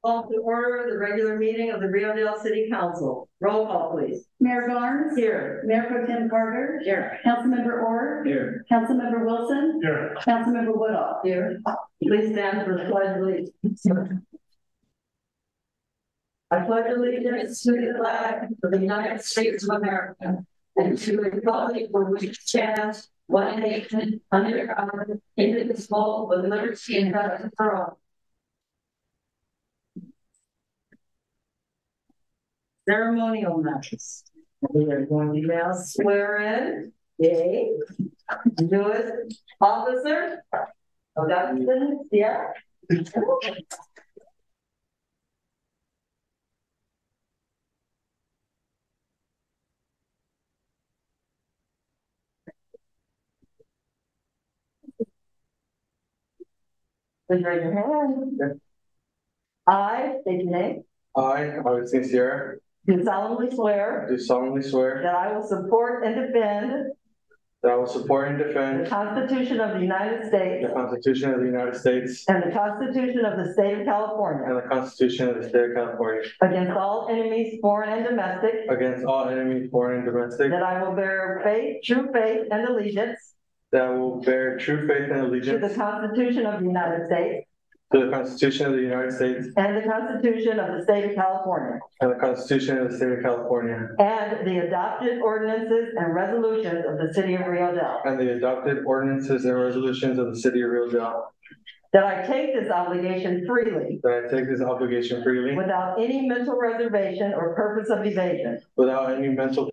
Call to order the regular meeting of the Rio Dell City Council. Roll call, please. Mayor Garnes. Here. Mayor Pro Tem Carter. Here. Councilmember Orr. Here. Councilmember Wilson. Here. Councilmember Woodall. Here. Please stand for the pledge of allegiance. I pledge allegiance to the flag of the United States of America and to the republic for which it stands, one nation, under God, indivisible, with liberty and justice for all. Ceremonial matters. We are going to now swear in a newest officer of government. Yeah. Please raise your hand. I state your name. I, Augustine Sierra, Do solemnly swear do solemnly swear that I will support and defend that I will support and the defend Constitution of the United States the Constitution of the United States and the Constitution of the State of California and the Constitution of the State of California against all enemies, foreign and domestic, against all enemies, foreign and domestic, that I will bear faith, true faith, and allegiance that I will bear true faith and to the allegiance Constitution of the United States to the Constitution of the United States and the Constitution of the State of California, and the Constitution of the State of California, and the adopted ordinances and resolutions of the City of Rio Dell. and the adopted ordinances and resolutions of the City of Rio Dell, That I take this obligation freely, that I take this obligation freely without any mental reservation or purpose of evasion, without any mental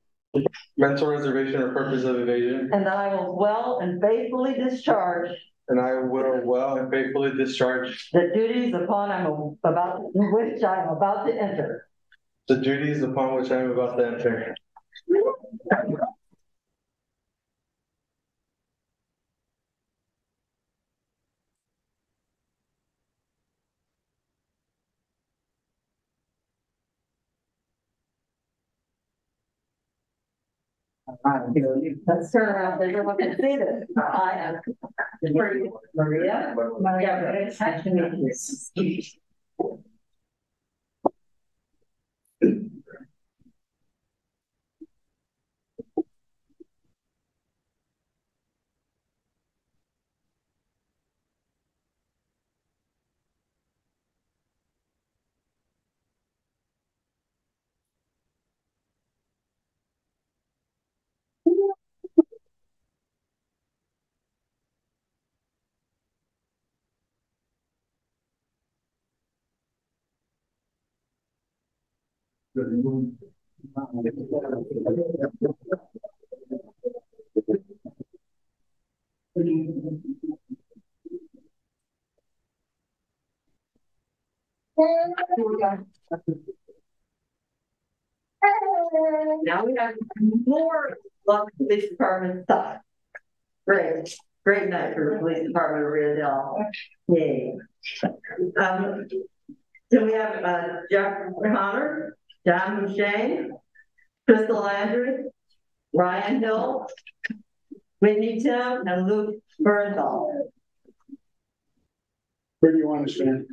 reservation or purpose of evasion, and that I will well and faithfully discharge and I will well and faithfully discharge the duties which I am about to enter. the duties upon which I am about to enter. Let's turn around so everyone can see this. I am Maria. Nice to meet you. Now we have more police department stuff. Great night for the police department of Rio Dell. Yay. So we have Jeffrey Connor, John Mushane, Crystal Landry, Ryan Hill, Whitney Tim, and Luke Bernthal. Where do you want to stand?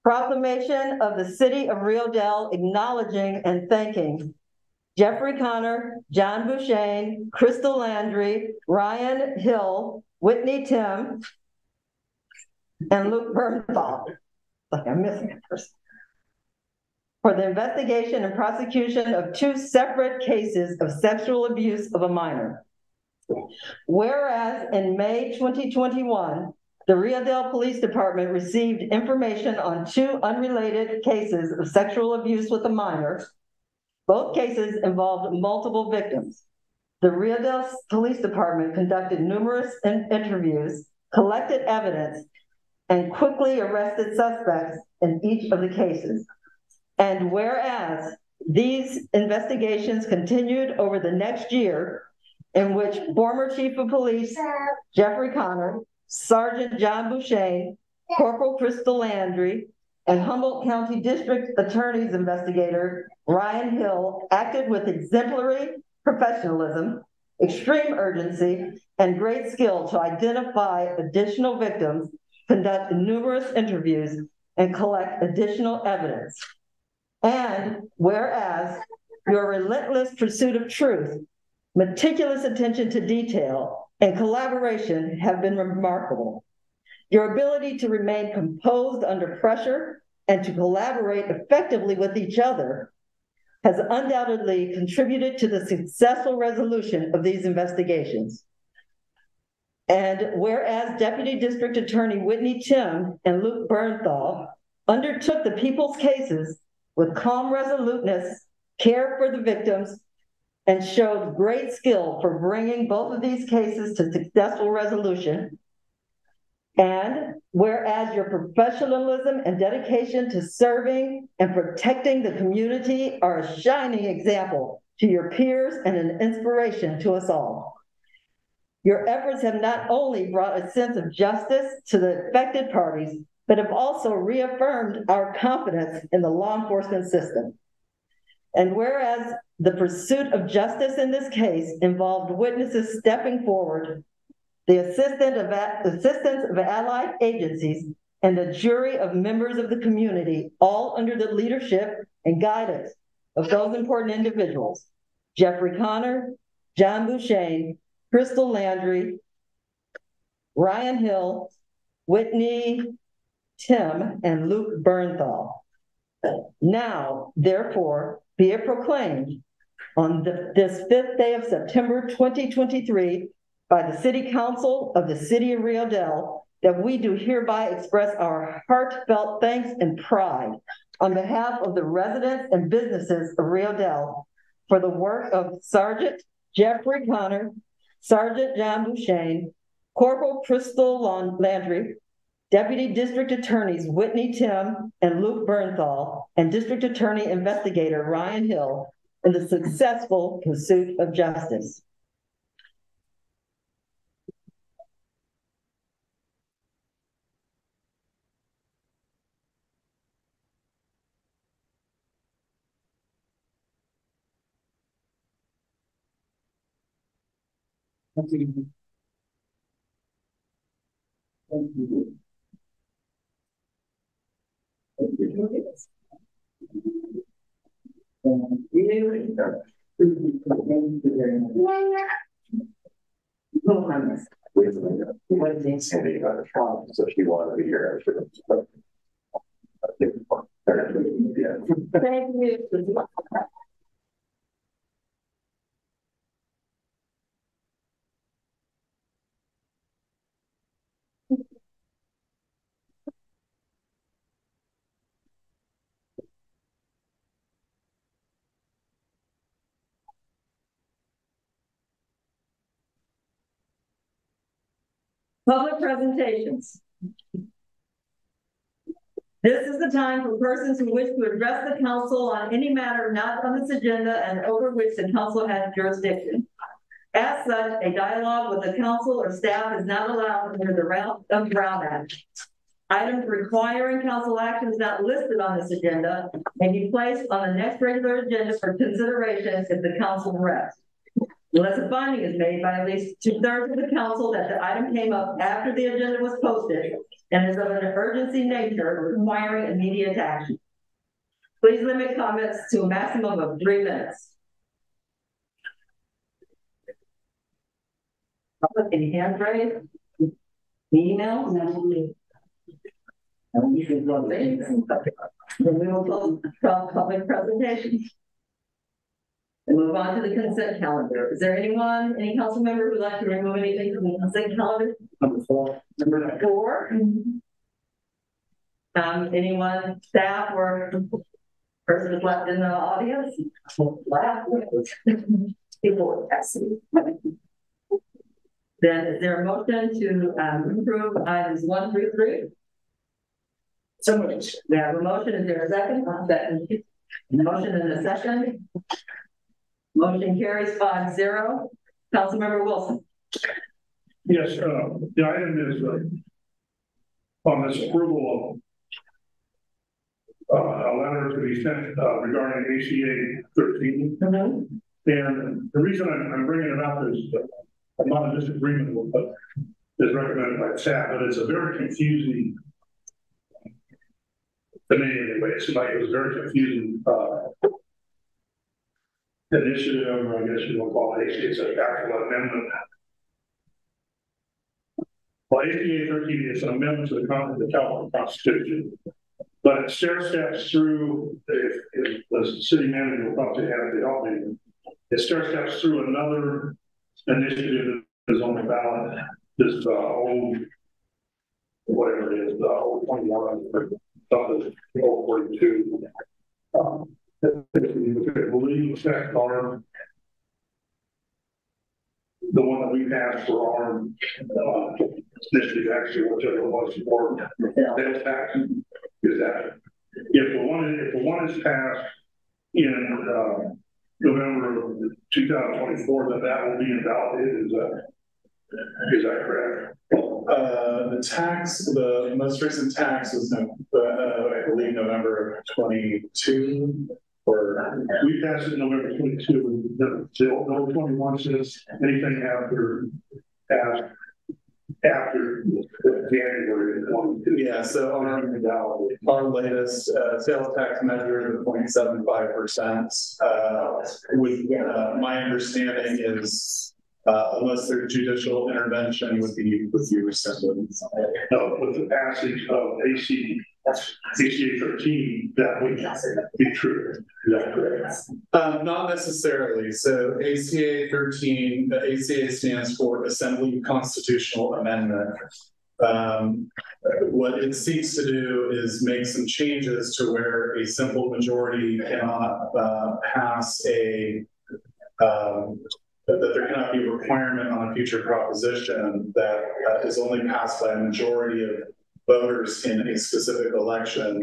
Proclamation of the City of Rio Dell acknowledging and thanking Jeffrey Connor, John Bouchane, Crystal Landry, Ryan Hill, Whitney Tim, and Luke Bernthal. Like I'm missing a person. For the investigation and prosecution of 2 separate cases of sexual abuse of a minor. Whereas in May 2021, the Rio Dell Police Department received information on 2 unrelated cases of sexual abuse with a minor. Both cases involved multiple victims. The Rio Dell Police Department conducted numerous interviews, collected evidence, and quickly arrested suspects in each of the cases. And whereas these investigations continued over the next year, in which former Chief of Police Jeffrey Connor, Sergeant John Bouchane, Corporal Crystal Landry, and Humboldt County District Attorney's investigator, Ryan Hill, acted with exemplary professionalism, extreme urgency, and great skill to identify additional victims, conduct numerous interviews, and collect additional evidence. And whereas your relentless pursuit of truth, meticulous attention to detail, and collaboration have been remarkable. Your ability to remain composed under pressure and to collaborate effectively with each other has undoubtedly contributed to the successful resolution of these investigations. And whereas Deputy District Attorney Whitney Tim and Luke Bernthal undertook the people's cases with calm resoluteness, care for the victims, and showed great skill for bringing both of these cases to successful resolution. And whereas your professionalism and dedication to serving and protecting the community are a shining example to your peers and an inspiration to us all. Your efforts have not only brought a sense of justice to the affected parties, but have also reaffirmed our confidence in the law enforcement system. And whereas the pursuit of justice in this case involved witnesses stepping forward, the assistance of allied agencies, and a jury of members of the community, all under the leadership and guidance of those important individuals, Jeffrey Connor, John Bouchane, Crystal Landry, Ryan Hill, Whitney Tim, and Luke Bernthal. Now, therefore, be it proclaimed on this 5th day of September 2023 by the City Council of the City of Rio Dell that we do hereby express our heartfelt thanks and pride on behalf of the residents and businesses of Rio Dell for the work of Sergeant Jeffrey Connor, Sergeant John Bouchane, Corporal Crystal Landry, Deputy District Attorneys Whitney Tim and Luke Bernthal, and District Attorney Investigator Ryan Hill in the successful pursuit of justice. Thank you. Thank you. Sandy got a problem, so she wanted to be here. Thank you. Public presentations. This is the time for persons who wish to address the council on any matter not on this agenda and over which the council has jurisdiction. As such, a dialogue with the council or staff is not allowed under the Brown Act. Items requiring council actions not listed on this agenda may be placed on the next regular agenda for consideration if the council rests. Unless a finding is made by at least 2/3 of the council that the item came up after the agenda was posted and is of an emergency nature requiring immediate action. Please limit comments to a maximum of 3 minutes. Any hands raised? Emails? Then we will close public presentations. And move on to the consent calendar. Is there anyone, any council member who would like to remove anything from the consent calendar? Number 4. Number 4. Anyone, staff or person left in the audience? People asking. Then is there a motion to approve items 1 through 3? So moved. We have a motion. Is there a second? Second. Motion in the second. Motion carries 5-0. Councilmember Wilson. Yes, the item is on this approval a letter to be sent regarding ACA 13. Mhm. And the reason I'm bringing it up is I'm not in disagreement with what is recommended by staff, but it's a very confusing, to me anyway, it seemed like it was very confusing initiative, or I guess you will call it ACA, it's an actual amendment. Well, ACA 13 is an amendment to the California Constitution, but it stair steps through, if the city manager will probably have to help me, it stair steps through another initiative that is on the ballot, this old, whatever it is, old 21, something, old 42. It will legal effect on the one that we passed for our initiative, actually, whichever was for sales tax, is that if the one is passed in November of 2024, then that will be invalidated. Is that correct? The most recent tax was, I believe, November of 22. Or We passed it in November 22. The 21 says anything after January 22. yeah, so our latest sales tax measure, the 0.75%, with my understanding is unless there's judicial intervention would be rescinded. No, with the passage of ACA 13, that would be true. Is that correct? Not necessarily. So ACA 13, the ACA stands for Assembly Constitutional Amendment. What it seeks to do is make some changes to where a simple majority cannot pass that there cannot be a requirement on a future proposition that is only passed by a majority of voters in a specific election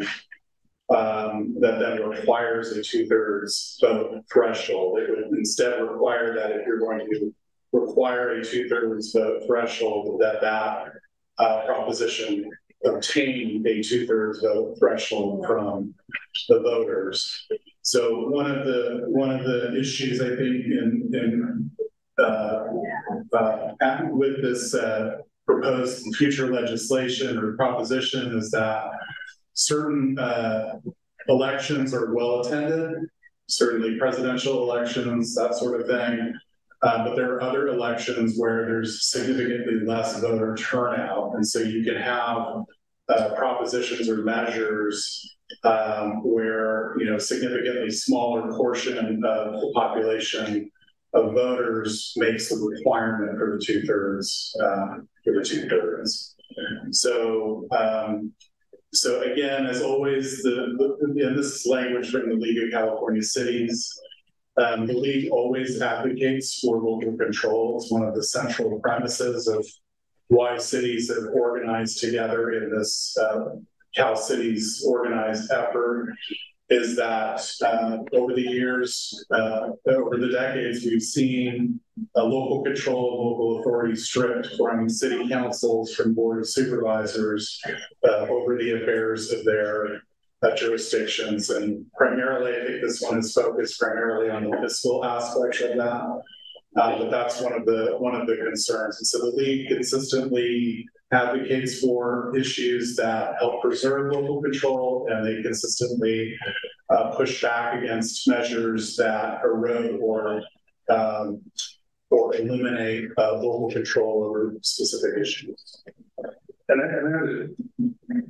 that then requires a 2/3 vote threshold. It would instead require that if you're going to require a 2/3 vote threshold, that proposition obtain a 2/3 vote threshold from the voters. So one of the issues I think with this proposed future legislation or proposition is that certain elections are well attended, certainly presidential elections, that sort of thing. But there are other elections where there's significantly less voter turnout. And so you can have propositions or measures where, significantly smaller portion of the population of voters makes the requirement for the 2/3. So again, as always, and this is language from the League of California Cities. The League always advocates for local control. It's one of the central premises of why cities have organized together in this Cal Cities organized effort, is that over the years, over the decades, we've seen local control, local authority stripped from city councils, from board of supervisors over the affairs of their jurisdictions. And primarily, I think this one is focused primarily on the fiscal aspect of that. But that's one of the concerns. And so the League consistently advocates for issues that help preserve local control, and they consistently push back against measures that erode or eliminate local control over specific issues. And that is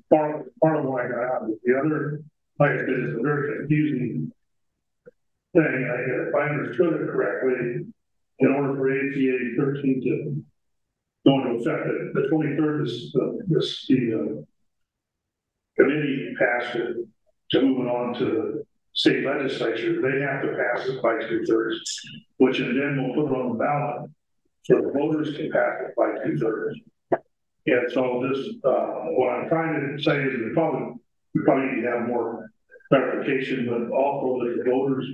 part of what I got out of it. The other, like I said, is a very confusing thing. If I understood it correctly, in order for ACA 13 to go into effect, the 23rd is the committee passed it to move it on to the state legislature. They have to pass it by 2/3, which then will put it on the ballot so the voters can pass it by 2/3. And so this, what I'm trying to say is we probably need to have more clarification, but also that the voters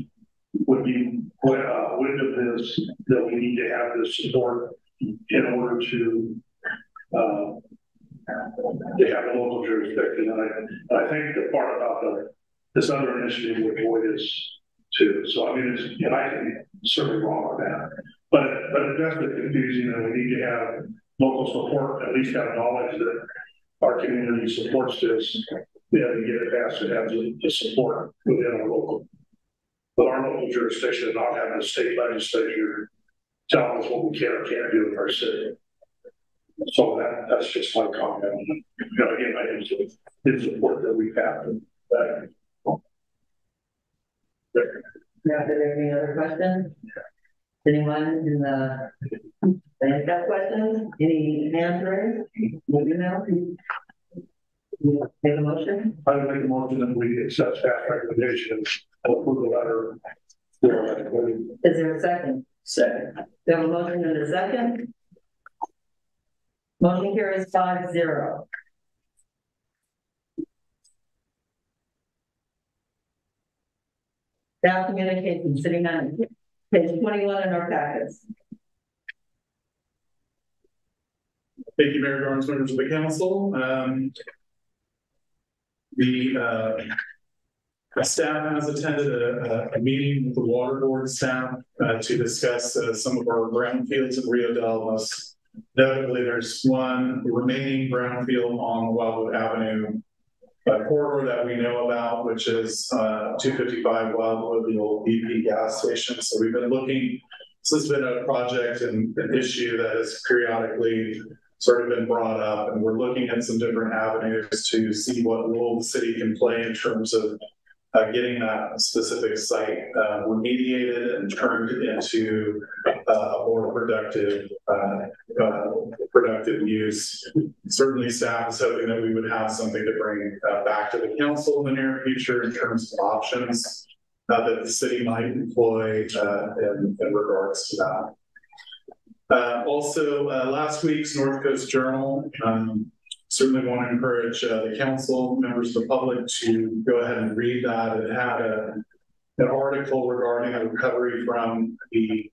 would be wind of this, that we need to have this support in order to have a local jurisdiction. And I think the part about this other initiative would avoid this too. So I mean, it's, you know, I can be certainly wrong on that, but it's definitely confusing, and we need to have local support, at least have knowledge that our community supports this. Yeah, to get it passed, to have the support within our local, but our local jurisdiction, not having the state legislature telling us what we can or can't do in our city. So that's just my comment. You know, again, I think it's support that we have. Now, are there any other questions? Anyone in the, any got questions? Any hands raised? Moving now. Make a motion? I would make a motion that we accept staff recommendation and approve the letter. Is there a second? Second. We have a motion and a second. Motion carries 5-0. Staff communication sitting on page 21 in our packets. Thank you, Mayor Dorns, members of the council. The staff has attended a meeting with the water board staff to discuss some of our brownfields in Rio Dell. Most notably, there's one remaining brownfield on Wildwood Avenue corridor that we know about, which is 255 Wildwood, the old BP gas station. So we've been looking. This has been a project and an issue that has periodically sort of been brought up, and we're looking at some different avenues to see what role the city can play in terms of getting that specific site remediated and turned into a more productive use. Certainly staff is hoping that we would have something to bring back to the council in the near future in terms of options that the city might employ in regards to that. Also, last week's North Coast Journal, certainly want to encourage the council, members of the public to go ahead and read that. It had an article regarding a recovery from the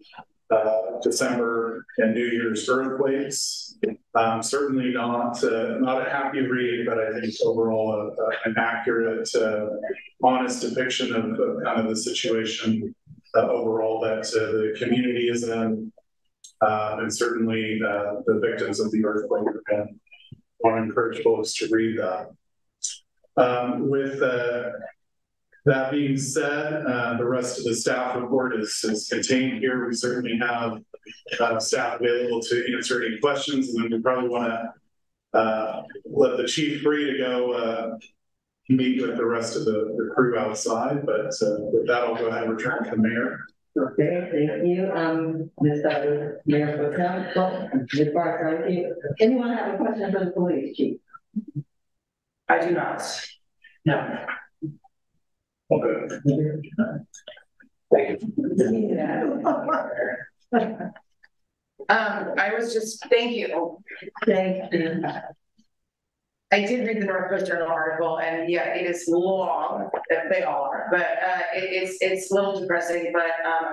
December and New Year's earthquakes. Certainly not a happy read, but I think overall an accurate, honest depiction of kind of the situation overall that the community is in. And certainly the victims of the earthquake. And I want to encourage folks to read that. With that being said, the rest of the staff report is contained here. We certainly have staff available to answer any questions, and then we probably want to let the chief free to go meet with the rest of the crew outside. But with that, I'll go ahead and return to the mayor. Okay, thank you. Mayor Pro Tem, Ms. Barker, thank you. Anyone have a question for the police chief? I do not. No. Okay. Thank you. I was just, thank you. Thank you. I did read the North Coast Journal article, and yeah, it is long. They all are, but it's a little depressing. But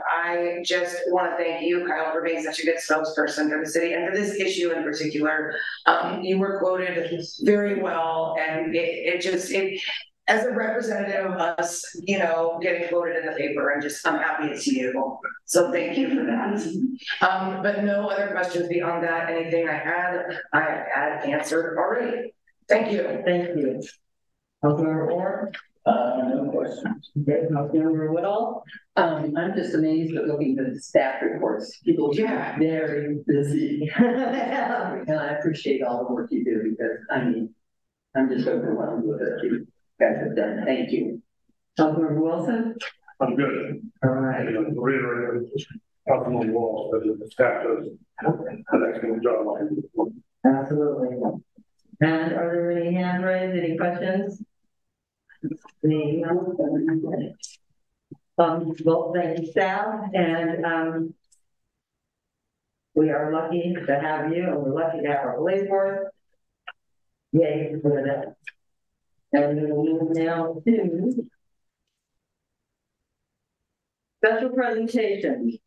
I just want to thank you, Kyle, for being such a good spokesperson for the city and for this issue in particular. You were quoted very well, and it as a representative of us, you know, getting quoted in the paper, I'm happy it's you. So thank you for that. But no other questions beyond that. Anything I had answered already. Thank you. Thank you. Councilmember Orr? No questions. Okay, Councilmember Woodall? I'm just amazed at looking at the staff reports. People Yeah. are very busy. And I appreciate all the work you do because, I mean, I'm just overwhelmed with it. You guys have done. Thank you. Councilmember Wilson? I'm good. All right. Reiterate out on the wall, but the staff does an excellent job. Absolutely. And are there any hand raised, any questions? Well, thank you, staff, and we are lucky to have you, and we're lucky to have our police force. Yay for that. And we will move now to special presentation.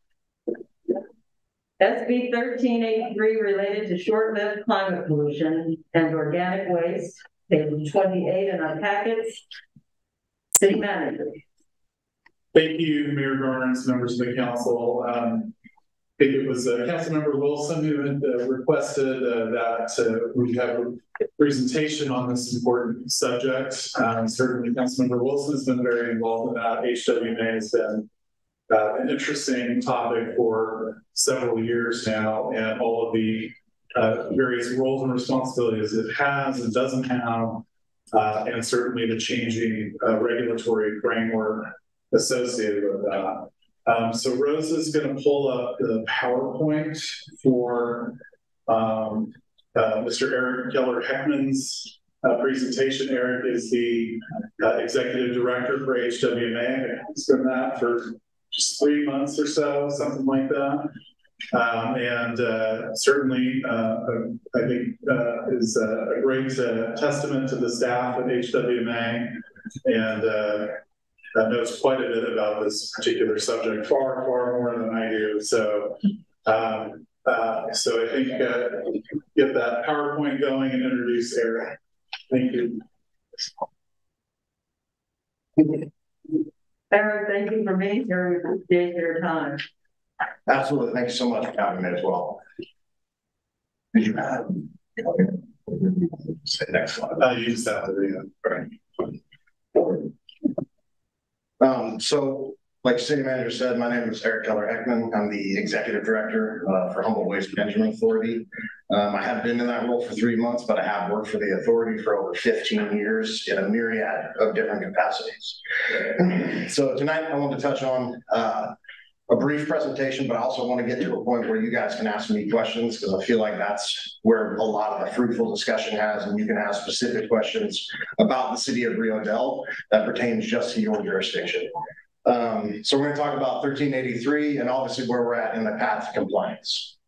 SB 1383 related to short-lived climate pollution and organic waste, page 28 in our packets. City manager. Thank you, Mayor Barnes, members of the council. I think it was Councilmember Wilson who had requested that we have a presentation on this important subject. Certainly, Councilmember Wilson has been very involved in that. HWMA has been an interesting topic for several years now, and all of the various roles and responsibilities it has and doesn't have, and certainly the changing regulatory framework associated with that. So Rose is going to pull up the PowerPoint for Mr. Eric Keller Heckman's presentation. Eric is the executive director for HWMA. He's been that for just 3 months or so, something like that. Certainly, I think is a great testament to the staff at HWMA, and knows quite a bit about this particular subject, far more than I do. So, so I think get that PowerPoint going and introduce Eric. Thank you. Eric, thank you for being here. We appreciate your time. Absolutely. Thank you so much for having me as well. Did you have? Say next slide. You just have to read it. Right. So, like City Manager said, my name is Eric Keller Heckman. I'm the Executive Director for Humboldt Waste Management Authority. I have been in that role for 3 months, but I have worked for the authority for over 15 years in a myriad of different capacities. So tonight I want to touch on a brief presentation, but I also want to get to a point where you guys can ask me questions, because I feel like that's where a lot of the fruitful discussion has, and you can ask specific questions about the city of Rio Dell that pertains just to your jurisdiction. So we're going to talk about 1383 and obviously where we're at in the path to compliance.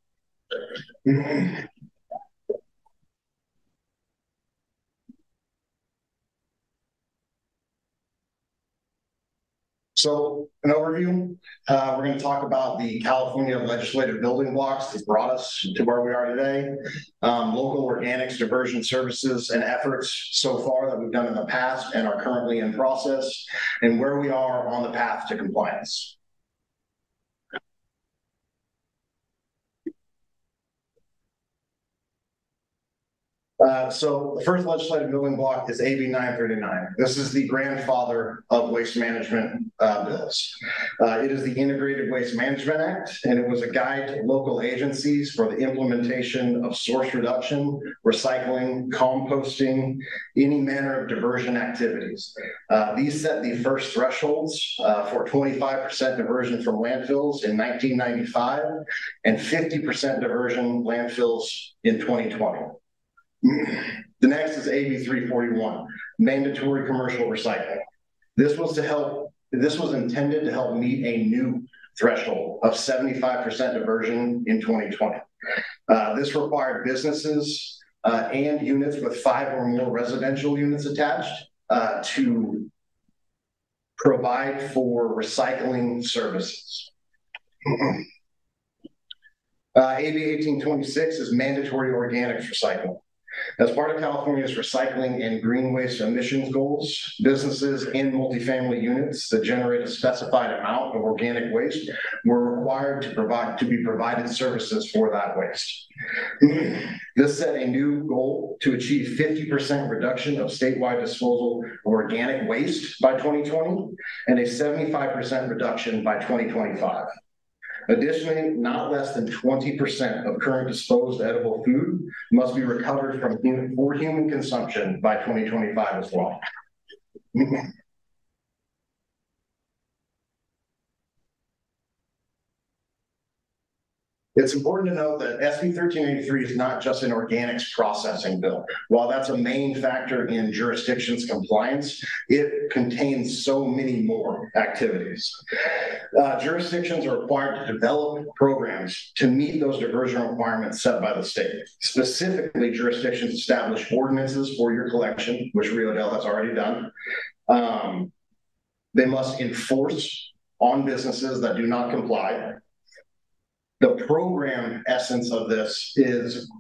So an overview, we're going to talk about the California legislative building blocks that brought us to where we are today, local organics diversion services and efforts so far that we've done in the past and are currently in process, and where we are on the path to compliance. So the first legislative building block is AB 939. This is the grandfather of waste management bills. It is the Integrated Waste Management Act, and it was a guide to local agencies for the implementation of source reduction, recycling, composting, any manner of diversion activities. These set the first thresholds for 25% diversion from landfills in 1995 and 50% diversion landfills in 2020. The next is AB 341, mandatory commercial recycling. This was intended to help meet a new threshold of 75% diversion in 2020. This required businesses and units with 5 or more residential units attached to provide for recycling services. AB 1826 is mandatory organics recycling. As part of California's recycling and green waste emissions goals, businesses in multifamily units that generate a specified amount of organic waste were required to be provided services for that waste. This set a new goal to achieve 50% reduction of statewide disposal of organic waste by 2020 and a 75% reduction by 2025. Additionally, not less than 20% of current disposed edible food must be recovered for human consumption by 2025 as well. It's important to note that SB 1383 is not just an organics processing bill. While that's a main factor in jurisdictions compliance, it contains so many more activities. Jurisdictions are required to develop programs to meet those diversion requirements set by the state. Specifically, jurisdictions establish ordinances for your collection, which Rio Dell has already done. They must enforce on businesses that do not comply. The program essence of this is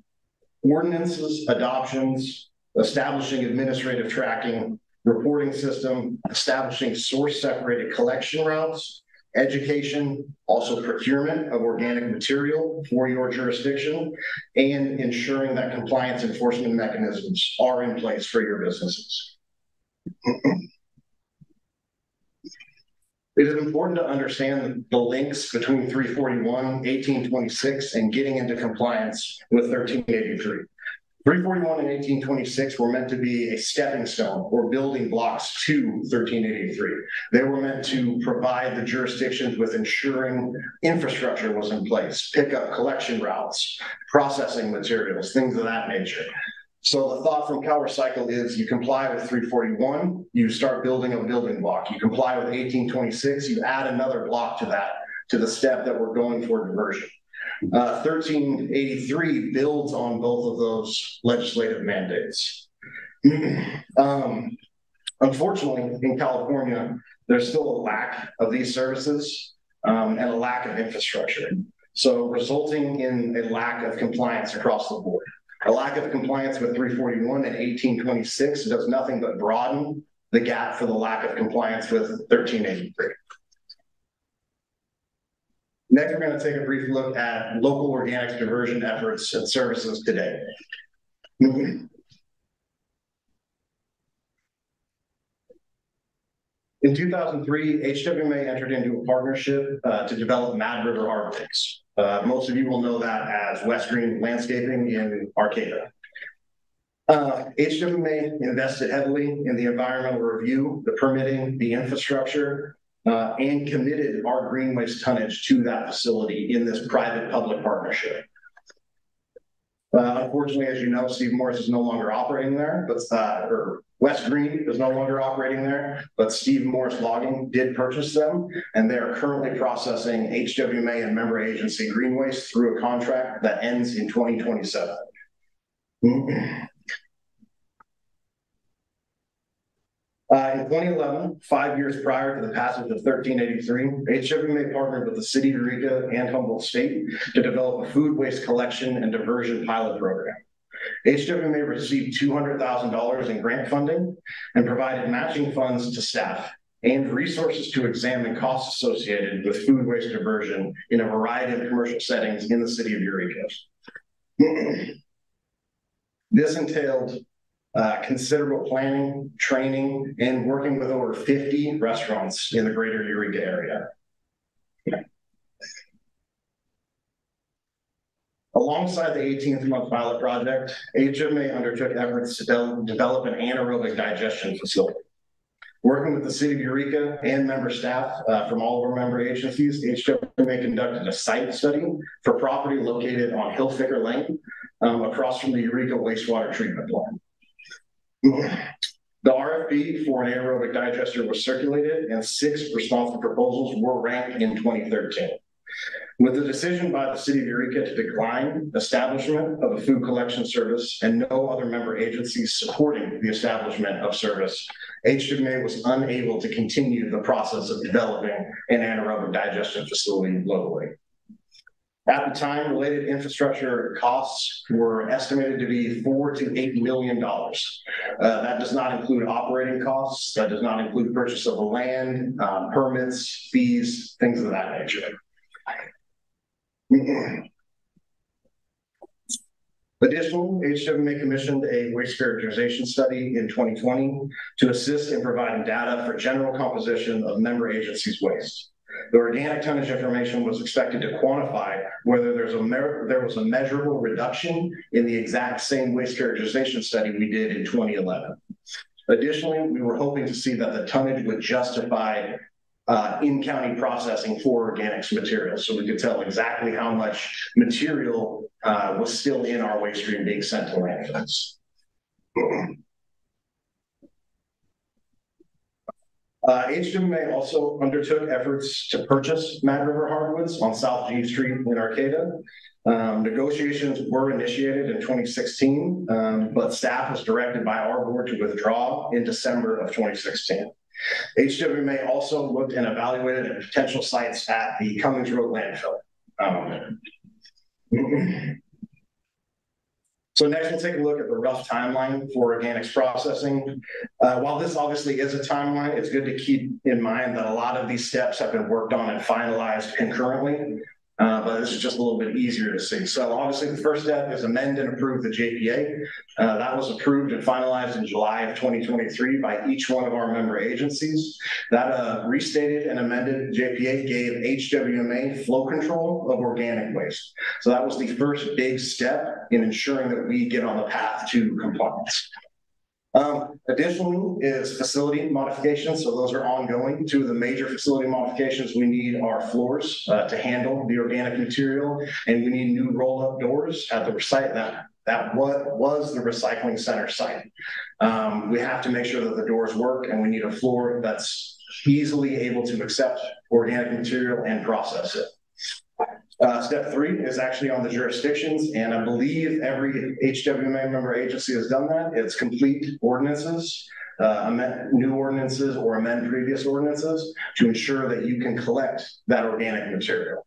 ordinances, adoptions, establishing administrative tracking, reporting system, establishing source-separated collection routes, education, also procurement of organic material for your jurisdiction, and ensuring that compliance enforcement mechanisms are in place for your businesses. It is important to understand the links between 341, 1826, and getting into compliance with 1383. 341 and 1826 were meant to be a stepping stone or building blocks to 1383. They were meant to provide the jurisdictions with ensuring infrastructure was in place, pickup, collection routes, processing materials, things of that nature. So the thought from CalRecycle is you comply with 341, you start building a building block. You comply with 1826, you add another block to that, to the step that we're going for diversion. 1383 builds on both of those legislative mandates. Unfortunately, in California, there's still a lack of these services and a lack of infrastructure. So resulting in a lack of compliance across the board. A lack of compliance with 341 and 1826 does nothing but broaden the gap for the lack of compliance with 1383. Next, we're going to take a brief look at local organics diversion efforts and services today. In 2003, HWMA entered into a partnership to develop Mad River Arborvitae. Most of you will know that as West Green Landscaping in Arcata. HWMA invested heavily in the environmental review, the permitting, the infrastructure, and committed our green waste tonnage to that facility in this private-public partnership. Unfortunately, as you know, Steve Morris is no longer operating there, but West Green is no longer operating there, but Steve Morris Logging did purchase them, and they are currently processing HWMA and member agency green waste through a contract that ends in 2027. In 2011, 5 years prior to the passage of 1383, HWMA partnered with the City of Eureka and Humboldt State to develop a food waste collection and diversion pilot program. HWMA received $200,000 in grant funding and provided matching funds to staff and resources to examine costs associated with food waste diversion in a variety of commercial settings in the City of Eureka. This entailed considerable planning, training, and working with over 50 restaurants in the greater Eureka area. Alongside the 18th-month pilot project, HWMA undertook efforts to develop an anaerobic digestion facility. Working with the City of Eureka and member staff from all of our member agencies, HWMA conducted a site study for property located on Hillficker Lane across from the Eureka wastewater treatment plant. The RFP for an anaerobic digester was circulated and 6 responsive proposals were ranked in 2013. With the decision by the City of Eureka to decline establishment of a food collection service and no other member agencies supporting the establishment of service, HWMA was unable to continue the process of developing an anaerobic digestion facility locally. At the time, related infrastructure costs were estimated to be $4 to $8 million. That does not include operating costs. That does not include purchase of the land, permits, fees, things of that nature. Additionally, HWMA commissioned a waste characterization study in 2020 to assist in providing data for general composition of member agencies' waste. The organic tonnage information was expected to quantify whether there was a measurable reduction in the exact same waste characterization study we did in 2011. Additionally, we were hoping to see that the tonnage would justify in-county processing for organics materials, so we could tell exactly how much material was still in our waste stream being sent to landfills. HWMA also undertook efforts to purchase Mad River hardwoods on South G Street in Arcata. Negotiations were initiated in 2016, but staff was directed by our board to withdraw in December of 2016. HWMA also looked and evaluated potential sites at the Cummings Road landfill. So next we'll take a look at the rough timeline for organics processing. While this obviously is a timeline, it's good to keep in mind that a lot of these steps have been worked on and finalized concurrently. But this is just a little bit easier to see. So obviously the first step is amend and approve the JPA. That was approved and finalized in July of 2023 by each one of our member agencies. That restated and amended JPA gave HWMA flow control of organic waste. So that was the first big step in ensuring that we get on the path to compliance. Additionally is facility modifications. So those are ongoing. Two of the major facility modifications we need are floors to handle the organic material, and we need new roll-up doors at the site that was the recycling center site. We have to make sure that the doors work, and we need a floor that's easily able to accept organic material and process it. Step 3 is actually on the jurisdictions, and I believe every HWMA member agency has done that. It's complete ordinances, amend new ordinances or amend previous ordinances to ensure that you can collect that organic material.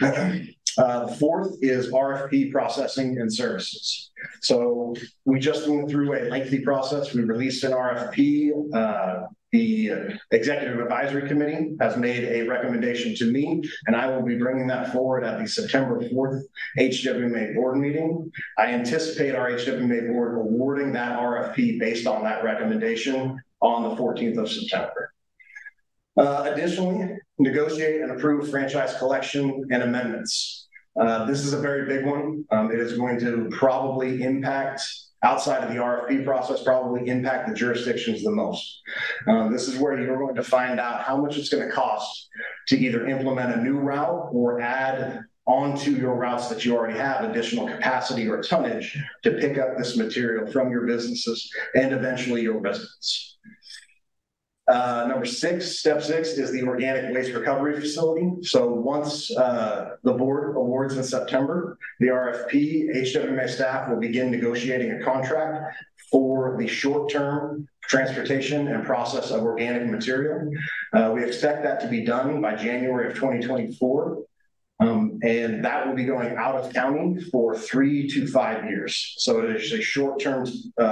The fourth is RFP processing and services. So we just went through a lengthy process. We released an RFP. The Executive Advisory Committee has made a recommendation to me, and I will be bringing that forward at the September 4th HWMA board meeting. I anticipate our HWMA board awarding that RFP based on that recommendation on the 14th of September. Additionally, negotiate and approve franchise collection and amendments. This is a very big one. It is going to probably impact, outside of the RFP process, probably impact the jurisdictions the most. This is where you're going to find out how much it's going to cost to either implement a new route or add onto your routes that you already have additional capacity or tonnage to pick up this material from your businesses and eventually your residents. Number 6, step 6 is the organic waste recovery facility. So once the board awards in September, the RFP, HWMA staff will begin negotiating a contract for the short-term transportation and process of organic material. We expect that to be done by January of 2024. And that will be going out of county for 3 to 5 years. So it is a short-term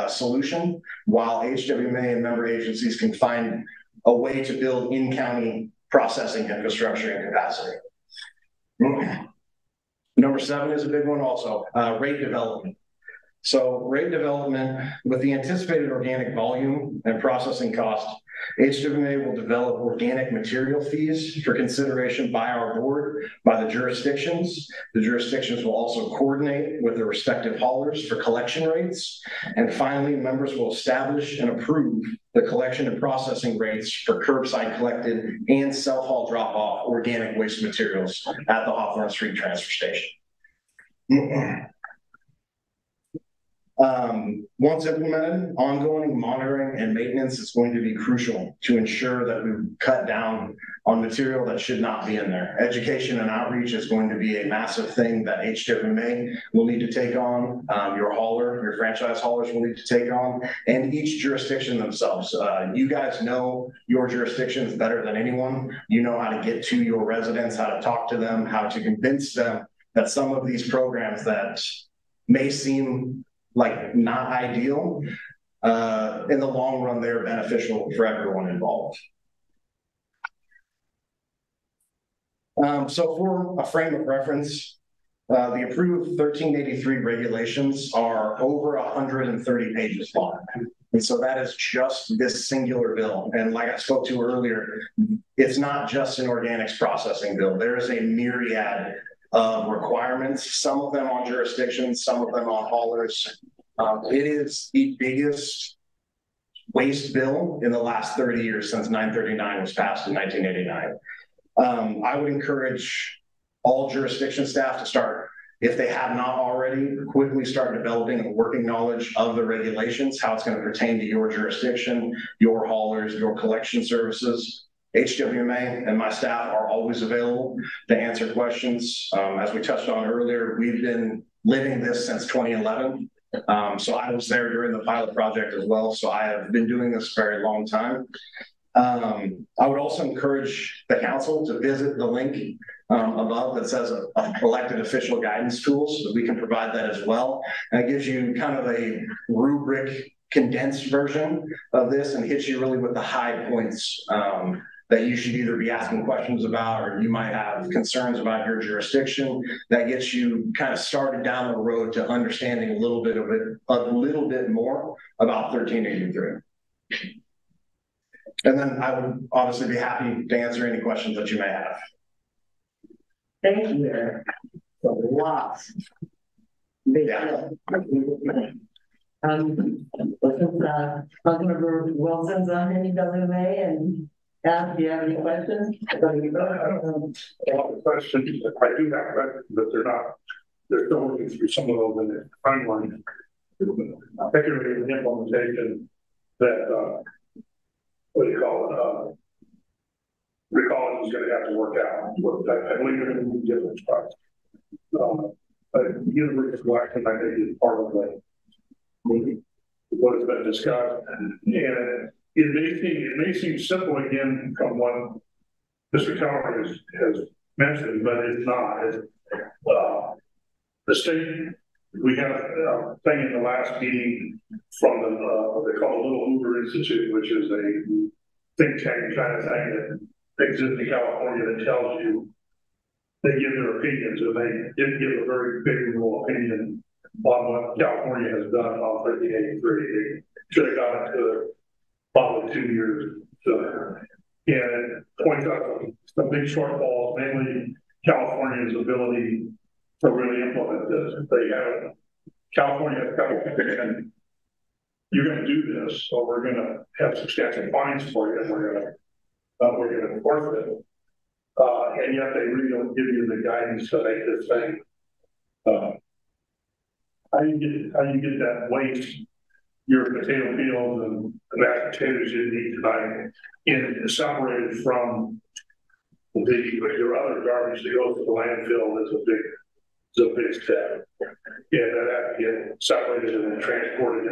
solution while HWMA and member agencies can find a way to build in-county processing infrastructure and capacity. Number 7 is a big one also, rate development. So rate development, with the anticipated organic volume and processing cost, HWMA will develop organic material fees for consideration by our board, by the jurisdictions. The jurisdictions will also coordinate with their respective haulers for collection rates. And finally, members will establish and approve the collection and processing rates for curbside collected and self-haul drop-off organic waste materials at the Hawthorne Street Transfer Station. Once implemented, ongoing monitoring and maintenance is going to be crucial to ensure that we cut down on material that should not be in there. Education and outreach is going to be a massive thing that HWMA will need to take on, your franchise haulers will need to take on, and each jurisdiction themselves. You guys know your jurisdictions better than anyone. You know how to get to your residents, how to talk to them, how to convince them that some of these programs that may seem like not ideal, in the long run, they're beneficial for everyone involved. So for a frame of reference, the approved 1383 regulations are over 130 pages long. And so that is just this singular bill. And like I spoke to earlier, it's not just an organics processing bill. There is a myriad of requirements, some of them on jurisdictions, some of them on haulers. It is the biggest waste bill in the last 30 years since 939 was passed in 1989. I would encourage all jurisdiction staff to start, if they have not already, quickly start developing a working knowledge of the regulations, how it's going to pertain to your jurisdiction, your haulers, your collection services. HWMA and my staff are always available to answer questions. As we touched on earlier, we've been living this since 2011. So I was there during the pilot project as well. So I have been doing this a very long time. I would also encourage the council to visit the link above that says elected official guidance tools, so we can provide that as well. And it gives you kind of a rubric condensed version of this and hits you really with the high points that you should either be asking questions about, or you might have concerns about your jurisdiction. That gets you kind of started down the road to understanding a little bit more about 1383. And then I would obviously be happy to answer any questions that you may have. Thank you, Eric. Lots. Yeah. Councilmember Wilson's on any WMA and Al, do you have any questions? I don't have a lot of questions. I do have questions, but they're still working through some of those in the timeline. Particularly the implementation that, what do you call it? Recall is going to have to work out. I believe they're going to be different spots. Universal collection, I think, is part of what has been discussed. And it may seem simple again from what Mr. Keller has mentioned, but it's not. The state, we had a thing in the last meeting from they call the Little Uber Institute, which is a think tank kind of thing that exists in California that tells you, they give their opinions, and they did give a very favorable opinion on what California has done on 1383. They should have got it to probably 2 years. So, and it points out some big shortfalls, mainly California's ability to really implement this. They have California has come and you're going to do this, so we're going to have substantial fines for you, and we're going to enforce it. And yet they really don't give you the guidance to make this thing. How you get that waste, your potato fields and the mashed potatoes you eat tonight, and separated from your other garbage that goes to the landfill is a big step. Yeah, that has to get separated and then transported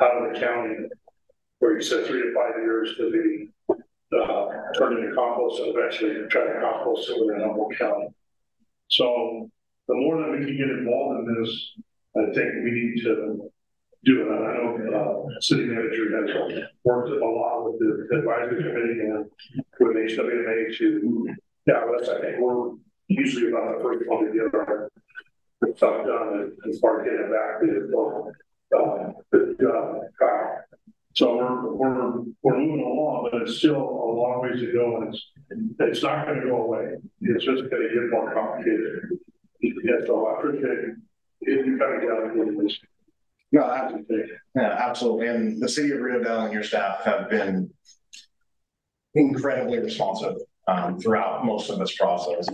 out of the county, where you said 3 to 5 years to be turned into compost and eventually try to compost it within Humboldt County. So the more that we can get involved in this, I think we need to do it. And I know city manager has worked a lot with the advisory committee and with HWMA to, I think we're usually about the first one to get our stuff done as far as getting back to so we're moving along, but it's still a long ways to go, and it's not going to go away. It's just going to get more complicated. Yeah, so I appreciate you coming down and doing this. No, absolutely. Yeah, absolutely. And the city of Rio Dell and your staff have been incredibly responsive throughout most of this process.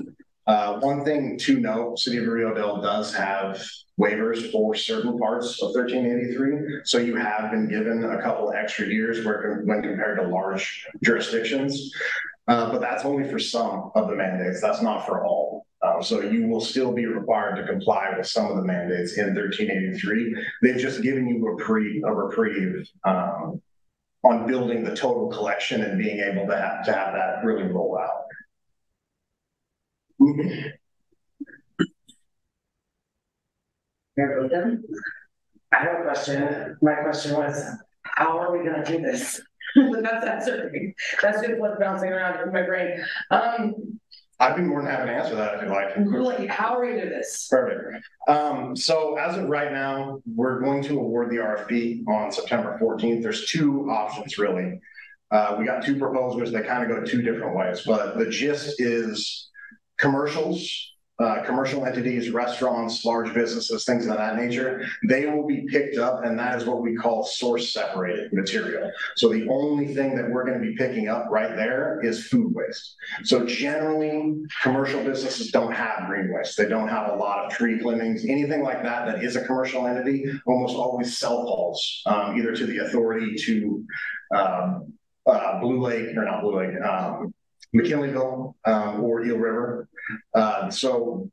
One thing to note, City of Rio Dell does have waivers for certain parts of 1383. So you have been given a couple extra years when compared to large jurisdictions. But that's only for some of the mandates. That's not for all. So you will still be required to comply with some of the mandates in 1383. They've just given you a reprieve on building the total collection and being able to have that really roll out. I have a question. My question was, how are we going to do this? That's answering. That's just what's bouncing around in my brain. I'd be more than happy to answer that if you like. Really, how are we going to do this? Perfect. So as of right now, we're going to award the RFP on September 14th. There's two options really. We got two proposals that kind of go two different ways, but the gist is commercials, commercial entities, restaurants, large businesses, things of that nature, they will be picked up, and that is what we call source separated material. So the only thing that we're going to be picking up right there is food waste. So generally, commercial businesses don't have green waste. They don't have a lot of tree clippings, anything like that that is a commercial entity, almost always self-hauls, either to the authority to Blue Lake, or not Blue Lake, McKinleyville or Eel River. So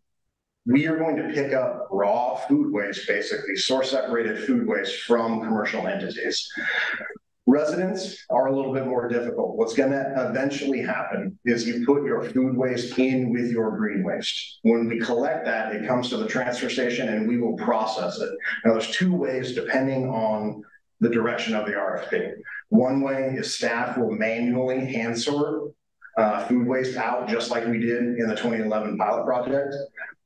we are going to pick up raw food waste, basically source separated food waste from commercial entities. Residents are a little bit more difficult. What's gonna eventually happen is you put your food waste in with your green waste. When we collect that, it comes to the transfer station and we will process it. Now, there's two ways depending on the direction of the RFP. One way is staff will manually hand sort food waste out, just like we did in the 2011 pilot project,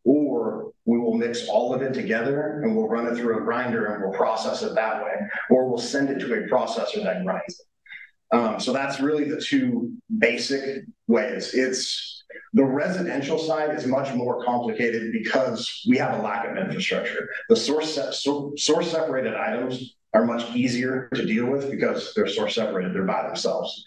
or we will mix all of it together and we'll run it through a grinder and we'll process it that way, or we'll send it to a processor that grinds it. So that's really the two basic ways. The residential side is much more complicated because we have a lack of infrastructure. The source separated items are much easier to deal with because they're source separated, they're by themselves.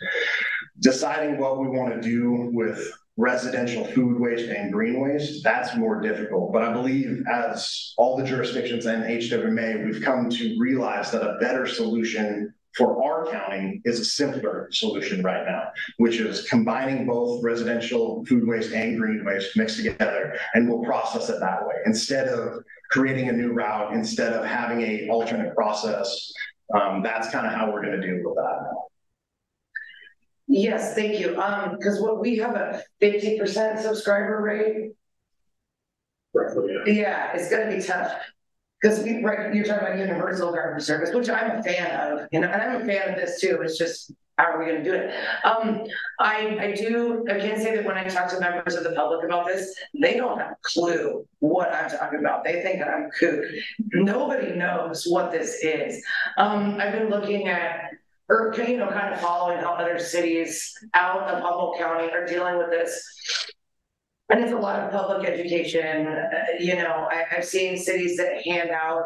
Deciding what we want to do with residential food waste and green waste, that's more difficult. But I believe as all the jurisdictions and HWMA, we've come to realize that a better solution for our county is a simpler solution right now, which is combining both residential food waste and green waste mixed together, and we'll process it that way. Instead of creating a new route, instead of having an alternate process, that's kind of how we're going to deal with that now. Yes, thank you. Because what we have a 50% subscriber rate. Roughly, yeah. Yeah, it's gonna be tough. Because you're talking about universal garbage service, which I'm a fan of, and I'm a fan of this too. It's just, how are we gonna do it? I can say that when I talk to members of the public about this, they don't have a clue what I'm talking about. They think I'm kook. Nobody knows what this is. I've been looking at, or kind of following how other cities out of Humboldt County are dealing with this. And it's a lot of public education. I've seen cities that hand out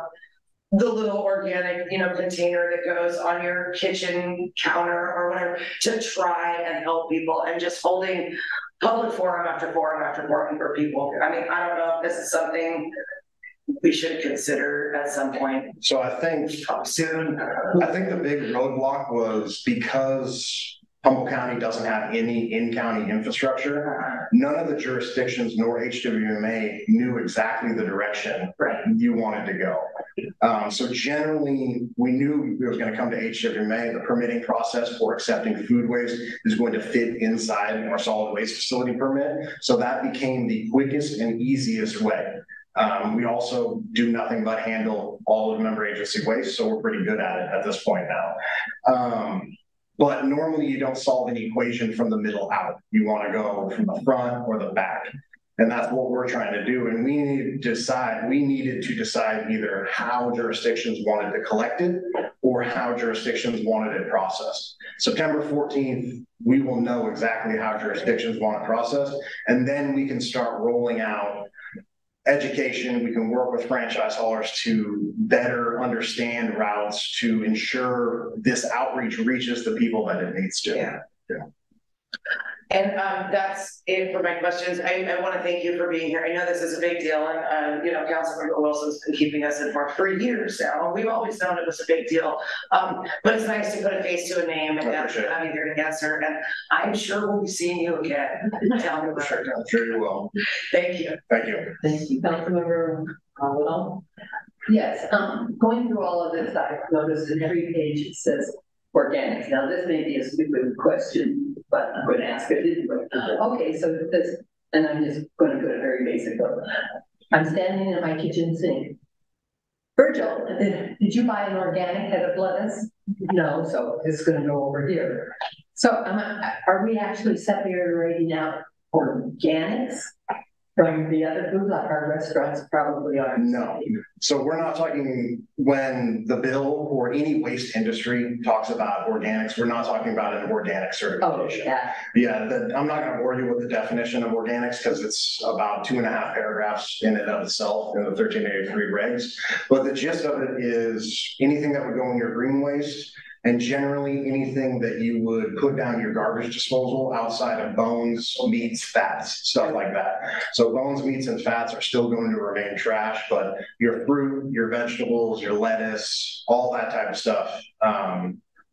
the little organic, container that goes on your kitchen counter or whatever to try and help people, and just holding public forum after forum after forum for people. I mean, I don't know if this is something we should consider at some point. So I think soon. I think the big roadblock was because Humboldt County doesn't have any in-county infrastructure. None of the jurisdictions nor HWMA knew exactly the direction you wanted to go. So generally, we knew it was going to come to HWMA. The permitting process for accepting food waste is going to fit inside our solid waste facility permit. So that became the quickest and easiest way. We also do nothing but handle all of member agency waste, so we're pretty good at it at this point now. But normally you don't solve an equation from the middle out. You want to go from the front or the back. And that's what we're trying to do. And we needed to decide either how jurisdictions wanted to collect it or how jurisdictions wanted it processed. September 14th, we will know exactly how jurisdictions want it processed. And then we can start rolling out education. We can work with franchise haulers to better understand routes to ensure this outreach reaches the people that it needs to. Yeah. And that's it for my questions. I want to thank you for being here. I know this is a big deal, and Councilmember Wilson's been keeping us informed for years now. We've always known it was a big deal, but it's nice to put a face to a name and have you here to answer. And I'm sure we'll be seeing you again. Tell me about it. I'm sure you will. Thank you. Thank you. Thank you, Councilmember Little. Yes, going through all of this, I've noticed in every page it says organics. Now, this may be a stupid question, but I'm going to ask it anyway. Okay, so this, and I'm just going to put it very basic. I'm standing in my kitchen sink. Virgil, did you buy an organic head of lettuce? No, so it's going to go over here. So are we actually separating out organics from the other food, like our restaurants probably are? No. So we're not talking, when the bill or any waste industry talks about organics, we're not talking about an organic certification. Oh, yeah. I'm not going to bore you with the definition of organics because it's about 2.5 paragraphs in and of itself in the 1383 regs. But the gist of it is anything that would go in your green waste, and generally anything that you would put down your garbage disposal outside of bones, meats, fats, stuff like that. So bones, meats, and fats are still going to remain trash, but your fruit, your vegetables, your lettuce, all that type of stuff,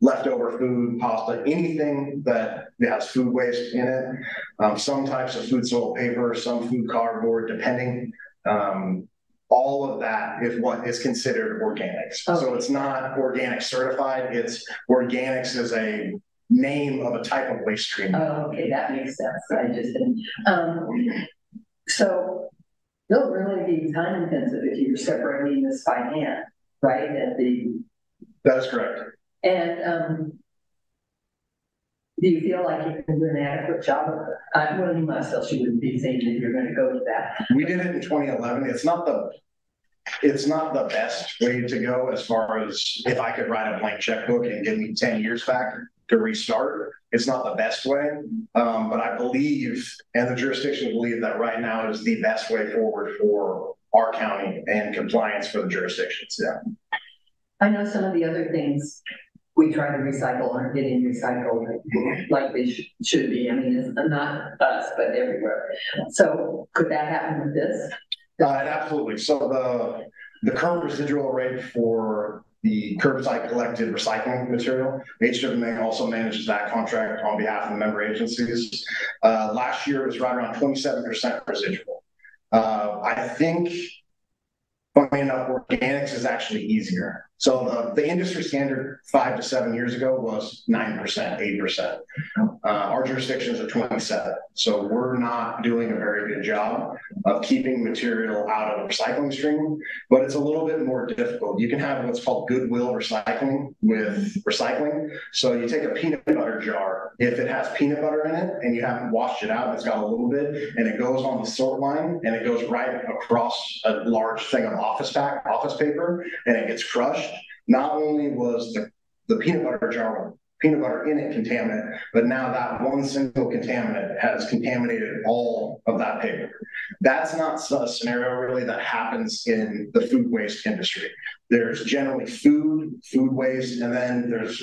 leftover food, pasta, anything that has food waste in it, some types of food soil paper, some food cardboard, depending, all of that is what is considered organics. So it's not organic certified, it's organics as a name of a type of waste stream. Oh, okay, that makes sense. I just didn't. So it'll really be time intensive if you're separating this by hand, right? That is correct. And do you feel like you can do an adequate job of it? Well, you must, else you wouldn't be saying that you're going to go to that. We did it in 2011. It's not the best way to go as far as if I could write a blank checkbook and give me 10 years back to restart. It's not the best way, but I believe, and the jurisdiction believe that right now is the best way forward for our county and compliance for the jurisdictions. Yeah. I know some of the other things we try to recycle aren't getting recycled like they should be. I mean, it's not us, but everywhere. So could that happen with this? Absolutely. So the current residual rate for the curbside collected recycling material, HWMA also manages that contract on behalf of the member agencies. Last year it was right around 27% residual. I think, funny enough, organics is actually easier. So the industry standard 5 to 7 years ago was 9%, 8%. Our jurisdiction is at 27%. So we're not doing a very good job of keeping material out of the recycling stream, but it's a little bit more difficult. You can have what's called goodwill recycling with recycling. So you take a peanut butter jar. If it has peanut butter in it and you haven't washed it out, it's got a little bit, and it goes on the sort line and it goes right across a large thing of office paper, and it gets crushed. Not only was the peanut butter jar with peanut butter in it contaminant, but now that one single contaminant has contaminated all of that paper. That's not a scenario really that happens in the food waste industry. There's generally food waste, and then there's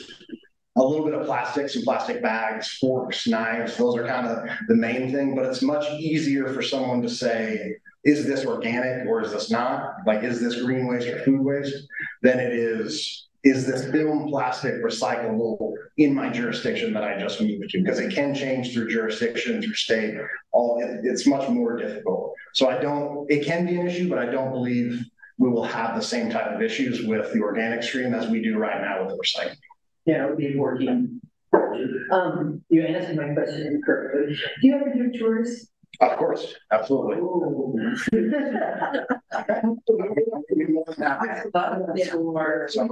a little bit of plastics and plastic bags, forks, knives. Those are kind of the main thing, but it's much easier for someone to say, is this organic or is this not? Like, is this green waste or food waste? Than it is this film plastic recyclable in my jurisdiction that I just moved to? Because it can change through jurisdiction, through state, it's much more difficult. So it can be an issue, but I don't believe we will have the same type of issues with the organic stream as we do right now with the recycling. Yeah, it would be working. You answered my question correctly. Do you ever do tours? Of course, absolutely.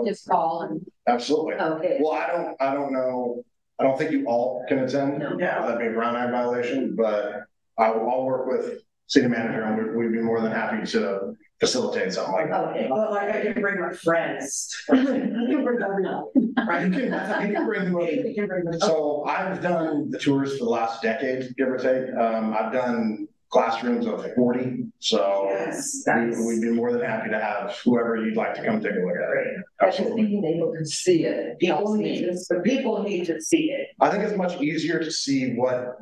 Just call and. Absolutely. Okay. Well, I don't know. I don't think you all can attend. No. That'd be a Brown Act violation, but I'll work with city manager and we'd be more than happy to facilitate something like that. Okay. Well, like I can bring my friends. You can bring them up. Right? You can bring them up. So I've done the tours for the last decade, give or take. I've done classrooms of 40. So Yes, we'd be more than happy to have whoever you'd like to come take a look at it. I just being able to see it. People need to see it. I think it's much easier to see what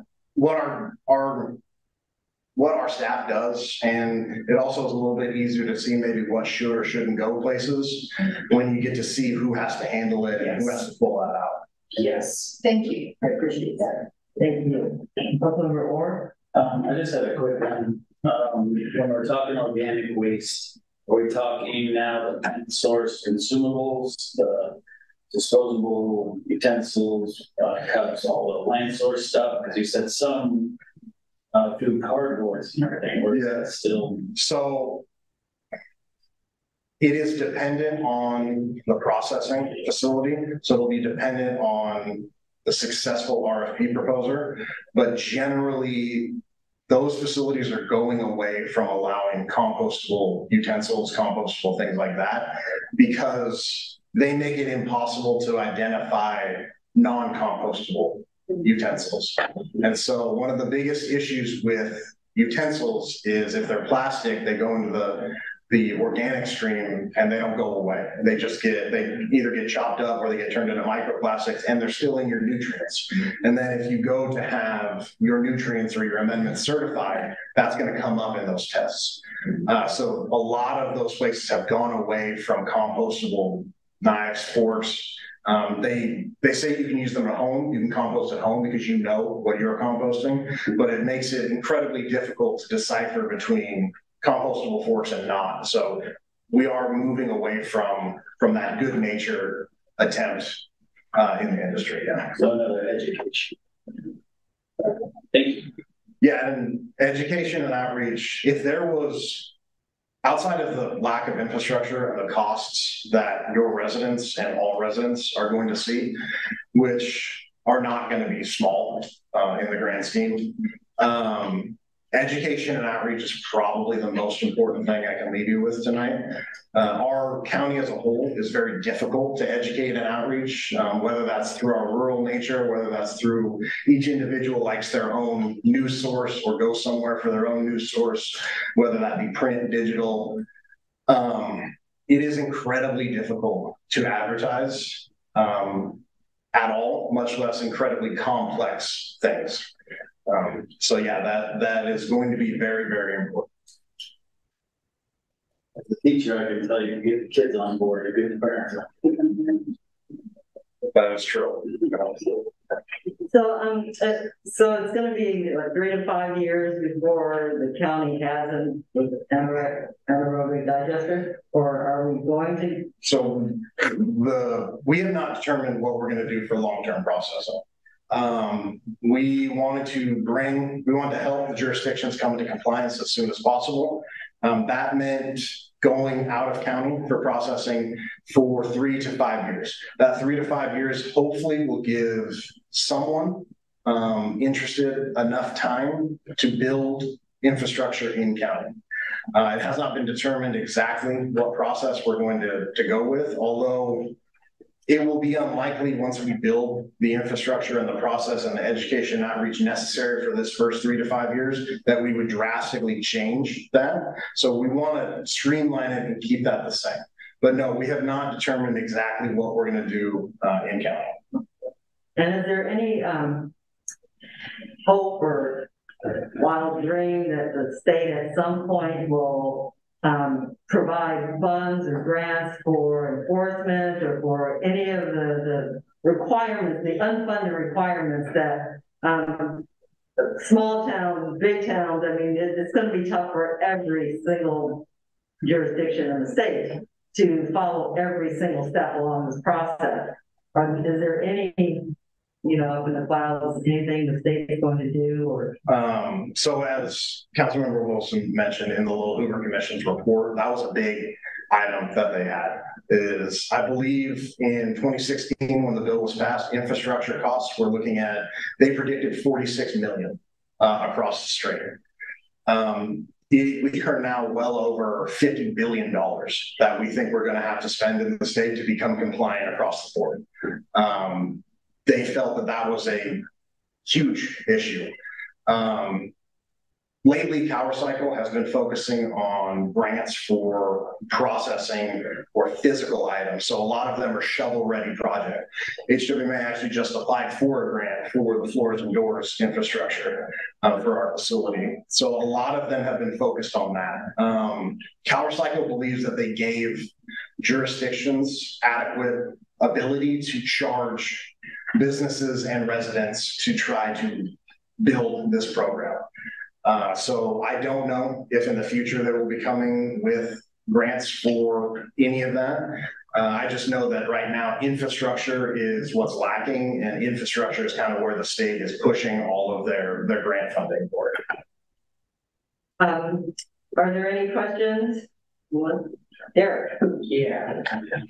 our staff does, and it also is a little bit easier to see maybe what should or shouldn't go places when you get to see who has to handle it and who has to pull that out. Yes. Thank you. I appreciate that. Thank you. Councilmember Orr? I just had a quick one. When we're talking organic waste, are we talking now the source consumables, the disposable utensils, cups, all the land source stuff? Because you said some food cardboards and everything, or is that still? So it is dependent on the processing facility. So it'll be dependent on the successful RFP proposer, but generally those facilities are going away from allowing compostable utensils, compostable things like that, because they make it impossible to identify non-compostable utensils. And so one of the biggest issues with utensils is if they're plastic, they go into the organic stream and they don't go away. They either get chopped up or they get turned into microplastics, and they're still in your nutrients. And then if you go to have your nutrients or your amendments certified, that's going to come up in those tests. So a lot of those places have gone away from compostable knives, forks. They say you can use them at home, you can compost at home because you know what you're composting, but it makes it incredibly difficult to decipher between compostable forks and not. So we are moving away from that good nature attempt in the industry. Yeah. So another education. Thank you. Yeah, and education and outreach, if there was, outside of the lack of infrastructure and the costs that your residents and all residents are going to see, which are not going to be small in the grand scheme, education and outreach is probably the most important thing I can leave you with tonight. Our county as a whole is very difficult to educate and outreach, whether that's through our rural nature, whether that's through each individual likes their own news source or go somewhere for their own news source, whether that be print, digital. It is incredibly difficult to advertise at all, much less incredibly complex things. So yeah, that is going to be very, very important. As a teacher, I can tell you, get the kids on board, a good parent. That is true. So it's gonna be like 3 to 5 years before the county has an anaerobic digester, or are we going to? So we have not determined what we're going to do for long-term processing. We wanted to help the jurisdictions come into compliance as soon as possible. That meant going out of county for processing for 3 to 5 years. That 3 to 5 years hopefully will give someone interested enough time to build infrastructure in county. It has not been determined exactly what process we're going to go with, although it will be unlikely once we build the infrastructure and the process and the education outreach necessary for this first 3 to 5 years that we would drastically change that. So we want to streamline it and keep that the same. But no, we have not determined exactly what we're going to do in county. And is there any hope or wild dream that the state at some point will provide funds or grants for enforcement or for any of the requirements, the unfunded requirements that small towns, big towns, I mean, it's going to be tough for every single jurisdiction in the state to follow every single step along this process. Is there any, up in the clouds, anything the state is going to do, or? So as Councilmember Wilson mentioned in the Little Hoover Commission's report, that was a big item that they had. I believe in 2016, when the bill was passed, infrastructure costs were looking at, they predicted 46 million across the state. We are now well over $50 billion that we think we're going to have to spend in the state to become compliant across the board. They felt that was a huge issue. Lately, Power Cycle has been focusing on grants for processing or physical items. So a lot of them are shovel-ready projects. HWMA actually just applied for a grant for the floors and doors infrastructure for our facility. So a lot of them have been focused on that. Power Cycle believes that they gave jurisdictions adequate ability to charge businesses and residents to try to build this program. So I don't know if in the future they will be coming with grants for any of that. I just know that right now infrastructure is what's lacking, and infrastructure is kind of where the state is pushing all of their grant funding for it. Are there any questions? Eric? Yeah,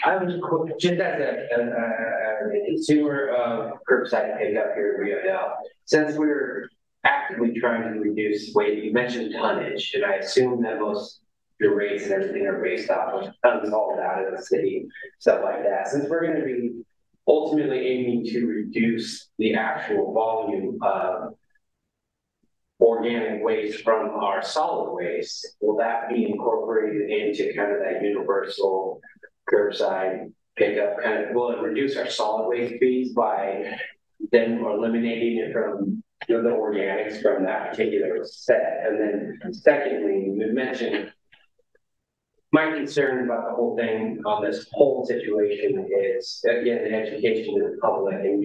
I was just as a consumer of curbside pickup here in Rio Dell, since we're actively trying to reduce weight, you mentioned tonnage, and I assume that most your rates and everything are based off of tons hauled out of the city, stuff like that. Since we're going to be ultimately aiming to reduce the actual volume of organic waste from our solid waste, will that be incorporated into kind of that universal curbside pickup? Kind of, will it reduce our solid waste fees by then eliminating it from the organics from that particular set? And then secondly, you mentioned my concern about the whole thing on this whole situation is, again, the education to the public and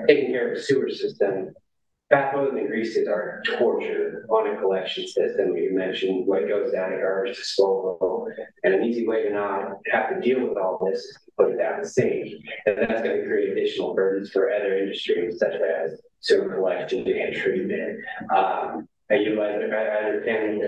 taking care of the sewer system. fast moving increases are torture on a collection system. You mentioned what goes down at garbage disposal, and an easy way to not have to deal with all this is to put it down the sink. And that's going to create additional burdens for other industries such as sewer collection and treatment. And I understand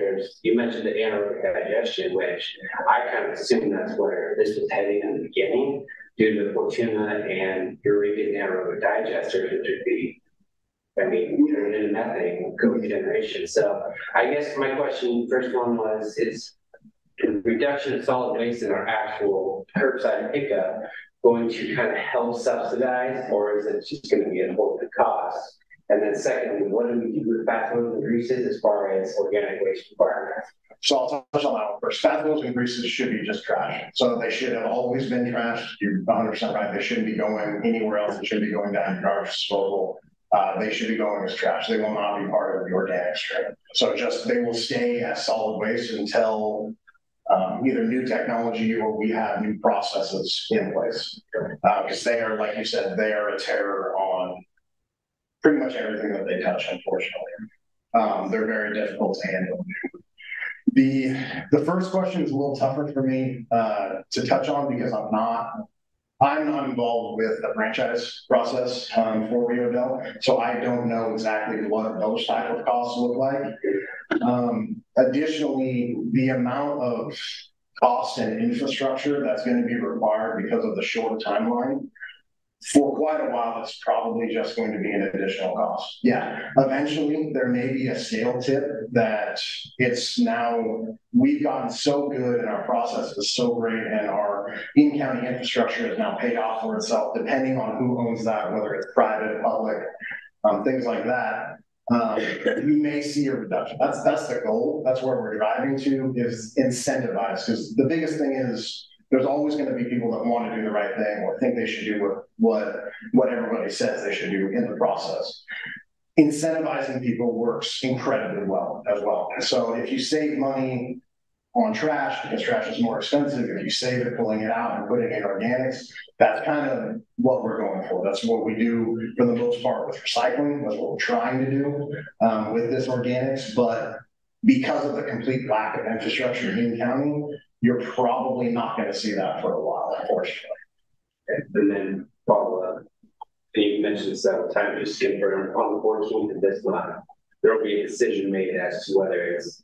you mentioned the anaerobic digestion, which I kind of assumed that's where this was heading in the beginning, due to the Fortuna and Eureka's anaerobic digesters, which would be, turn it into methane cogeneration. So I guess my question, first one was, is reduction of solid waste in our actual curbside pickup going to kind of help subsidize, or is it just going to be a whole cost? And then secondly, what do we do with fast moving greases as far as organic waste requirements? So I'll touch on that one first. Fast moving greases should be just trash. So they should have always been trash. You're 100% right. They shouldn't be going anywhere else. They should be going down your garbage disposal. They should be going as trash. They will not be part of the organic stream. So they will stay as solid waste until either new technology or we have new processes in place. Because they are, like you said, they are a terror on pretty much everything that they touch, unfortunately. They're very difficult to handle. The first question is a little tougher for me to touch on because I'm not involved with the franchise process for Rio Dell, so I don't know exactly what those type of costs look like. Additionally, the amount of cost and infrastructure that's going to be required because of the short timeline, for quite a while, it's probably just going to be an additional cost. Yeah, eventually there may be a scale tip that we've gotten so good and our process is so great and our in-county infrastructure is now paid off for itself, depending on who owns that, whether it's private, public, things like that. You may see a reduction. That's the goal. That's where we're driving to, is incentivize. Because the biggest thing is, there's always going to be people that want to do the right thing or think they should do what everybody says they should do in the process. Incentivizing people works incredibly well as well. So if you save money on trash, because trash is more expensive, if you save it, pulling it out and putting it in organics, that's kind of what we're going for. That's what we do for the most part with recycling. That's what we're trying to do with this organics. But because of the complete lack of infrastructure in county, you're probably not going to see that for a while, unfortunately. And then follow up. You mentioned several times, just confirm on the 14th of this month, there will be a decision made as to whether it's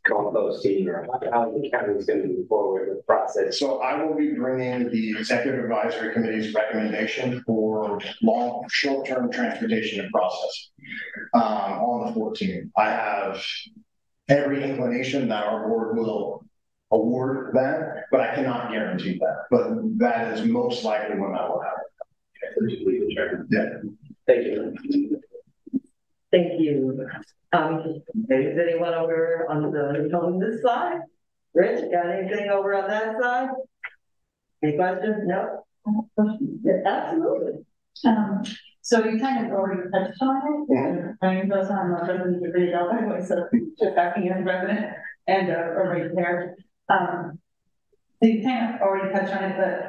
composting or how the county is going to move forward with the process. So I will be bringing the Executive Advisory Committee's recommendation for short-term transportation and process on the 14th. I have every inclination that our board will award that, but I cannot guarantee that. But that is most likely when that will happen. Yeah. Thank you. Thank you. Is anyone over on this side? Rich, got anything over on that side? Any questions? No? Yeah, absolutely. So you kind of already touched on it. I mean, those I'm not resident of Rio Dell anyway, so just acting as a resident and a ratepayer. So you kind of already touched on it, but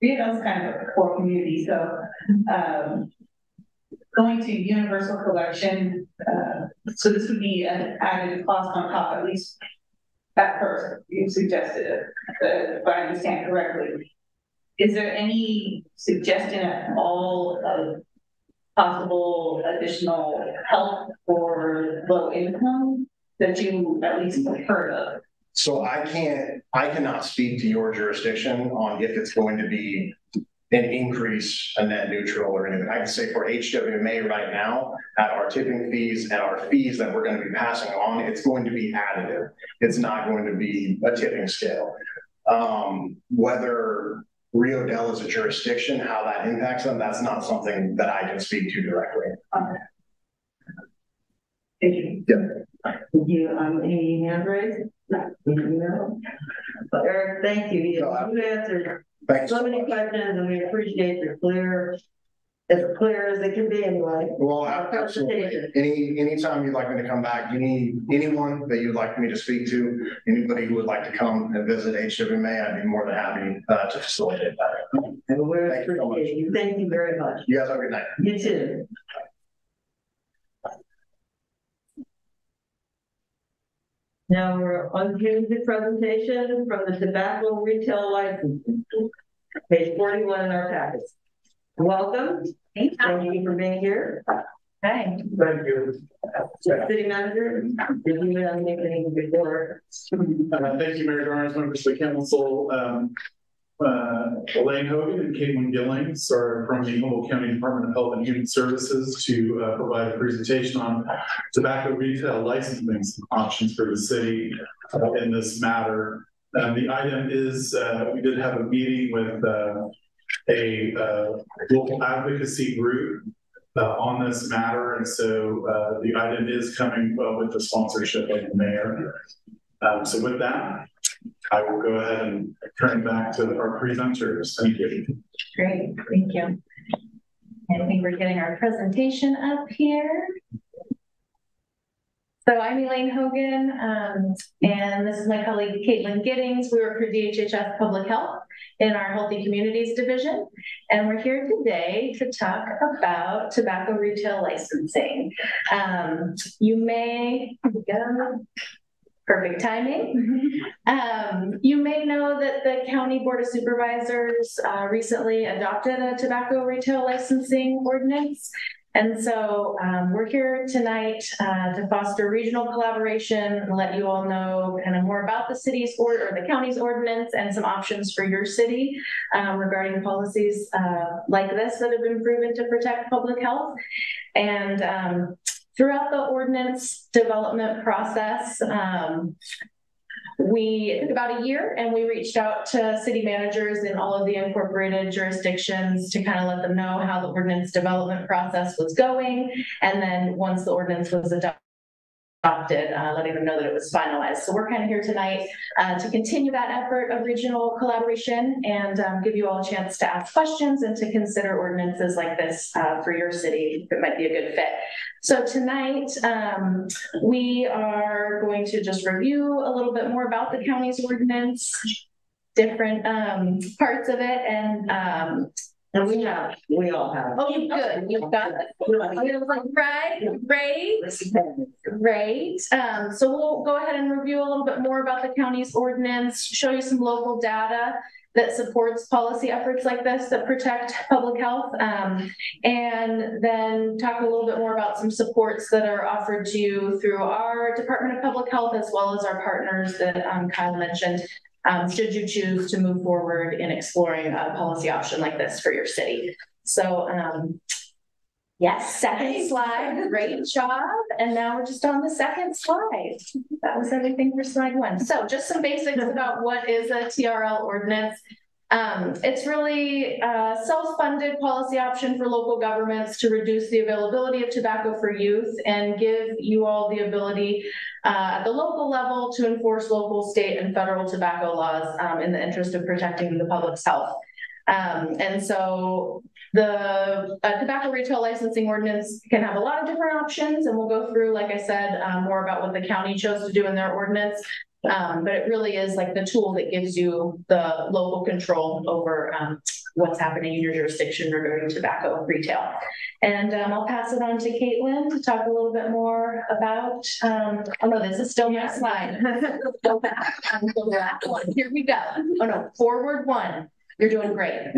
Rio Dell's kind of a core community. So going to universal collection, so this would be an added cost on top, at least at first, you suggested it, if I understand correctly. Is there any suggestion at all of possible additional help for low income that you at least have heard of? So I cannot speak to your jurisdiction on if it's going to be an increase, a net neutral or anything. I can say for HWMA right now, at our tipping fees and our fees that we're going to be passing on, it's going to be additive. It's not going to be a tipping scale. Whether Rio Dell is a jurisdiction, how that impacts them, that's not something that I can speak to directly. Thank you. Yeah. Thank you. Any hand raised? No. Eric, thank you. You answered so many questions, and we appreciate your as clear as it can be anyway. Well, absolutely. Anytime you'd like me to come back, anyone that you'd like me to speak to, anybody who would like to come and visit HWMA, I'd be more than happy to facilitate that. And we appreciate you. Thank you very much. You guys have a good night. You too. Now we're on to the presentation from the tobacco retail licensing, page 41 in our packets. Welcome. Thank you for being here. Hey. Thank you. City manager, did you have anything before? Thank you, Mayor Garnes, members of the council. Elaine Hogan and Caitlin Gillings are from the Humboldt County Department of Health and Human Services to provide a presentation on tobacco retail licensing options for the city in this matter. The item is, we did have a meeting with a local advocacy group on this matter, and so the item is coming with the sponsorship of the mayor. So with that, I will go ahead and turn it back to our presenters. Thank you. Great, thank you. I think we're getting our presentation up here. So I'm Elaine Hogan, and this is my colleague Caitlin Giddings. We work for DHHS Public Health in our Healthy Communities Division, and we're here today to talk about tobacco retail licensing. You may get on. Perfect timing. You may know that the County Board of Supervisors recently adopted a tobacco retail licensing ordinance. And so we're here tonight to foster regional collaboration and let you all know kind of more about the city's or the county's ordinance and some options for your city regarding policies like this that have been proven to protect public health. And throughout the ordinance development process, we took about a year and we reached out to city managers in all of the incorporated jurisdictions to kind of let them know how the ordinance development process was going. And then once the ordinance was adopted, letting them know that it was finalized. So we're kind of here tonight to continue that effort of regional collaboration and give you all a chance to ask questions and to consider ordinances like this for your city that might be a good fit. So tonight we are going to just review a little bit more about the county's ordinance, different parts of it, and we all have. Oh, you good. You've got it. Right, great. So we'll go ahead and review a little bit more about the county's ordinance, show you some local data that supports policy efforts like this that protect public health, and then talk a little bit more about some supports that are offered to you through our Department of Public Health, as well as our partners that Kyle mentioned. Should you choose to move forward in exploring a policy option like this for your city. So yes, second slide, great job. And now we're just on the second slide. That was everything for slide one. So just some basics about what is a TRL ordinance. It's really a self-funded policy option for local governments to reduce the availability of tobacco for youth and give you all the ability at the local level to enforce local, state, and federal tobacco laws in the interest of protecting the public's health. And so the tobacco retail licensing ordinance can have a lot of different options, and we'll go through, like I said, more about what the county chose to do in their ordinance. But it really is like the tool that gives you the local control over what's happening in your jurisdiction regarding tobacco retail. And I'll pass it on to Caitlin to talk a little bit more about, oh no, this is still my slide. Go back. Go back one. Here we go. Oh no, forward one. You're doing great.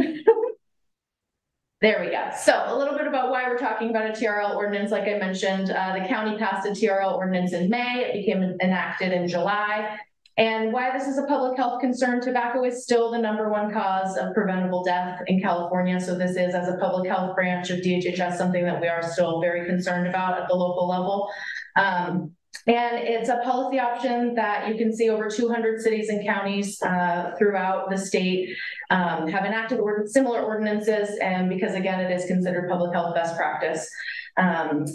There we go. So a little bit about why we're talking about a TRL ordinance. Like I mentioned, the county passed a TRL ordinance in May. It became enacted in July. And why this is a public health concern, tobacco is still the #1 cause of preventable death in California. So this is, as a public health branch of DHHS, something that we are still very concerned about at the local level. And it's a policy option that you can see over 200 cities and counties throughout the state have enacted similar ordinances, and because again, it is considered public health best practice. And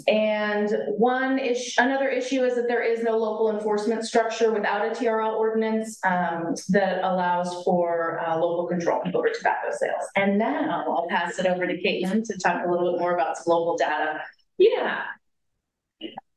another issue is that there is no local enforcement structure without a TRL ordinance that allows for local control over tobacco sales. And now I'll pass it over to Caitlin to talk a little bit more about some local data. Yeah.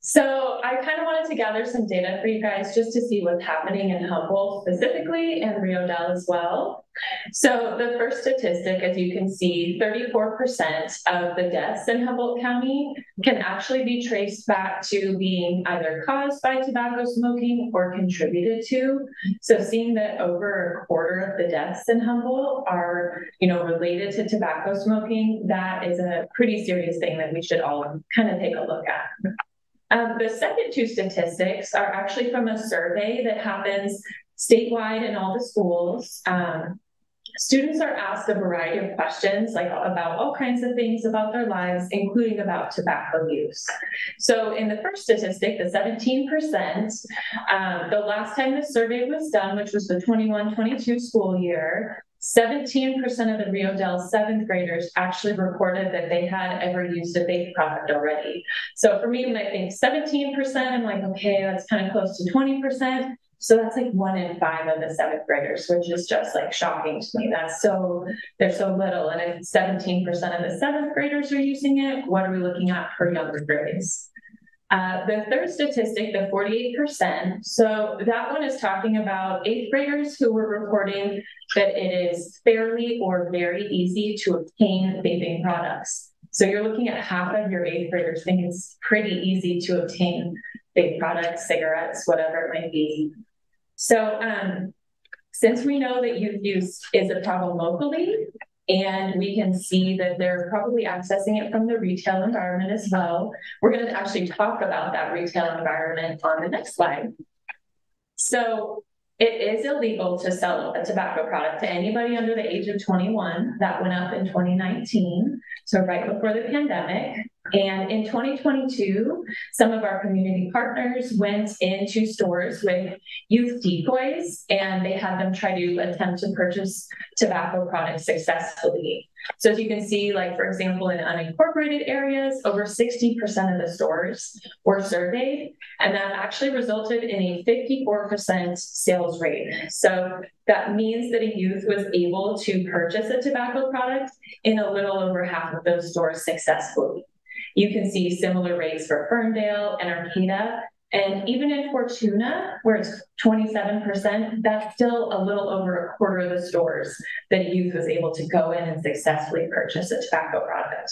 So I kind of wanted to gather some data for you guys just to see what's happening in Humboldt specifically and Rio Dell as well. So the first statistic, as you can see, 34% of the deaths in Humboldt County can actually be traced back to being either caused by tobacco smoking or contributed to. So seeing that over a quarter of the deaths in Humboldt are, related to tobacco smoking, that is a pretty serious thing that we should all kind of take a look at. The second two statistics are actually from a survey that happens statewide in all the schools. Students are asked a variety of questions, like about all kinds of things about their lives, including about tobacco use. So in the first statistic, the 17%, the last time the survey was done, which was the 21-22 school year, 17% of the Rio Dell 7th graders actually reported that they had ever used a vape product already. So for me, when I think 17%, I'm like, okay, that's kind of close to 20%. So that's like 1 in 5 of the 7th graders, which is just like shocking to me. They're so little. And if 17% of the 7th graders are using it, what are we looking at for younger grades? The third statistic, the 48%, so that one is talking about 8th graders who were reporting that it is fairly or very easy to obtain vaping products. So you're looking at half of your 8th graders think it's pretty easy to obtain vape products, cigarettes, whatever it might be. So since we know that youth use is a problem locally, and we can see that they're probably accessing it from the retail environment as well, we're going to actually talk about that retail environment on the next slide. So it is illegal to sell a tobacco product to anybody under the age of 21. That went up in 2019, so right before the pandemic. And in 2022, some of our community partners went into stores with youth decoys, and they had them try to attempt to purchase tobacco products successfully. So as you can see, like, for example, in unincorporated areas, over 60% of the stores were surveyed, and that actually resulted in a 54% sales rate. So that means that a youth was able to purchase a tobacco product in a little over half of those stores successfully. You can see similar rates for Ferndale and Arcata, and even in Fortuna, where it's 27%, that's still a little over a quarter of the stores that a youth was able to go in and successfully purchase a tobacco product.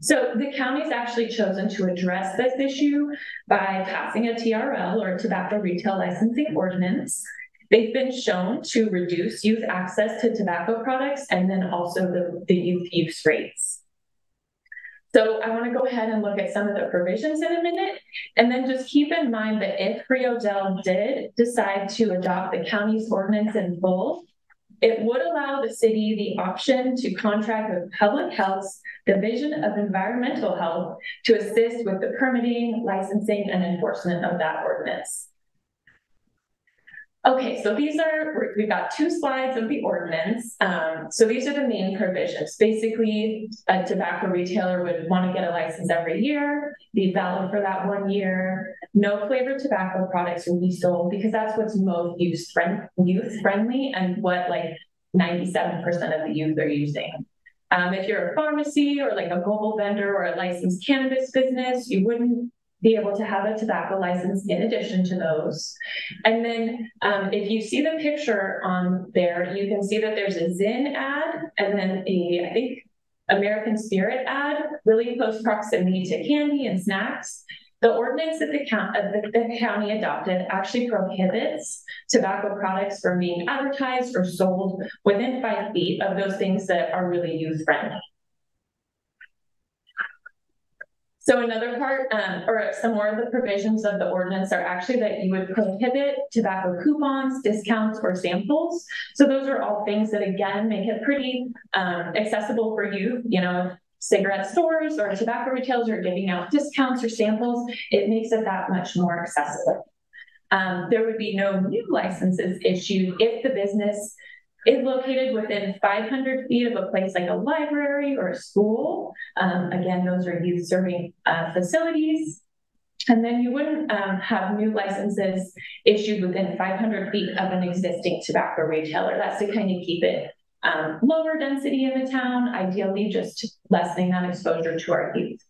So the county's actually chosen to address this issue by passing a TRL, or Tobacco Retail Licensing Ordinance. They've been shown to reduce youth access to tobacco products and then also the youth use rates. So I want to go ahead and look at some of the provisions in a minute, and then just keep in mind that if Rio Dell did decide to adopt the county's ordinance in full, it would allow the city the option to contract with Public Health's Division of Environmental Health to assist with the permitting, licensing, and enforcement of that ordinance. Okay, so we've got 2 slides of the ordinance. So these are the main provisions. Basically, a tobacco retailer would want to get a license every year, be valid for that 1 year. No flavored tobacco products will be sold because that's what's most youth friendly and what like 97% of the youth are using. If you're a pharmacy or like a mobile vendor or a licensed cannabis business, you wouldn't be able to have a tobacco license in addition to those. And then if you see the picture on there, you can see that there's a Zyn ad and then I think, American Spirit ad, really close proximity to candy and snacks. The ordinance that the county adopted actually prohibits tobacco products from being advertised or sold within 5 feet of those things that are really youth-friendly. So another part, or some more of the provisions of the ordinance are actually that you would prohibit tobacco coupons, discounts, or samples. So those are all things that, again, make it pretty accessible for youth. Cigarette stores or tobacco retailers are giving out discounts or samples. It makes it that much more accessible. There would be no new licenses issued if the business is located within 500 feet of a place like a library or a school. Again, those are youth serving facilities. And then you wouldn't have new licenses issued within 500 feet of an existing tobacco retailer. That's to kind of keep it lower density in the town, ideally just lessening that exposure to our youth.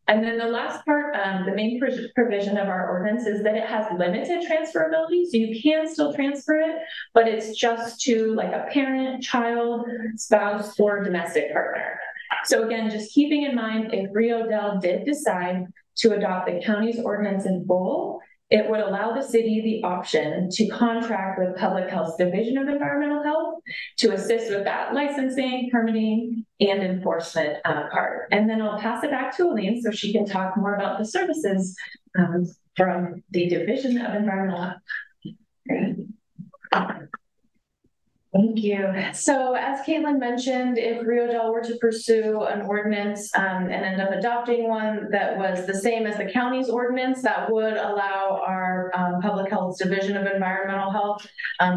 And then the last part, the main provision of our ordinance is that it has limited transferability, so you can still transfer it, but it's just to like a parent, child, spouse, or domestic partner. So again, just keeping in mind, if Rio Dell did decide to adopt the county's ordinance in full, it would allow the city the option to contract with Public Health's Division of Environmental Health to assist with that licensing, permitting, and enforcement part. And then I'll pass it back to Elaine so she can talk more about the services from the Division of Environmental Health. Thank you. So as Caitlin mentioned, if Rio Dell were to pursue an ordinance and end up adopting one that was the same as the county's ordinance, that would allow our Public Health Division of Environmental Health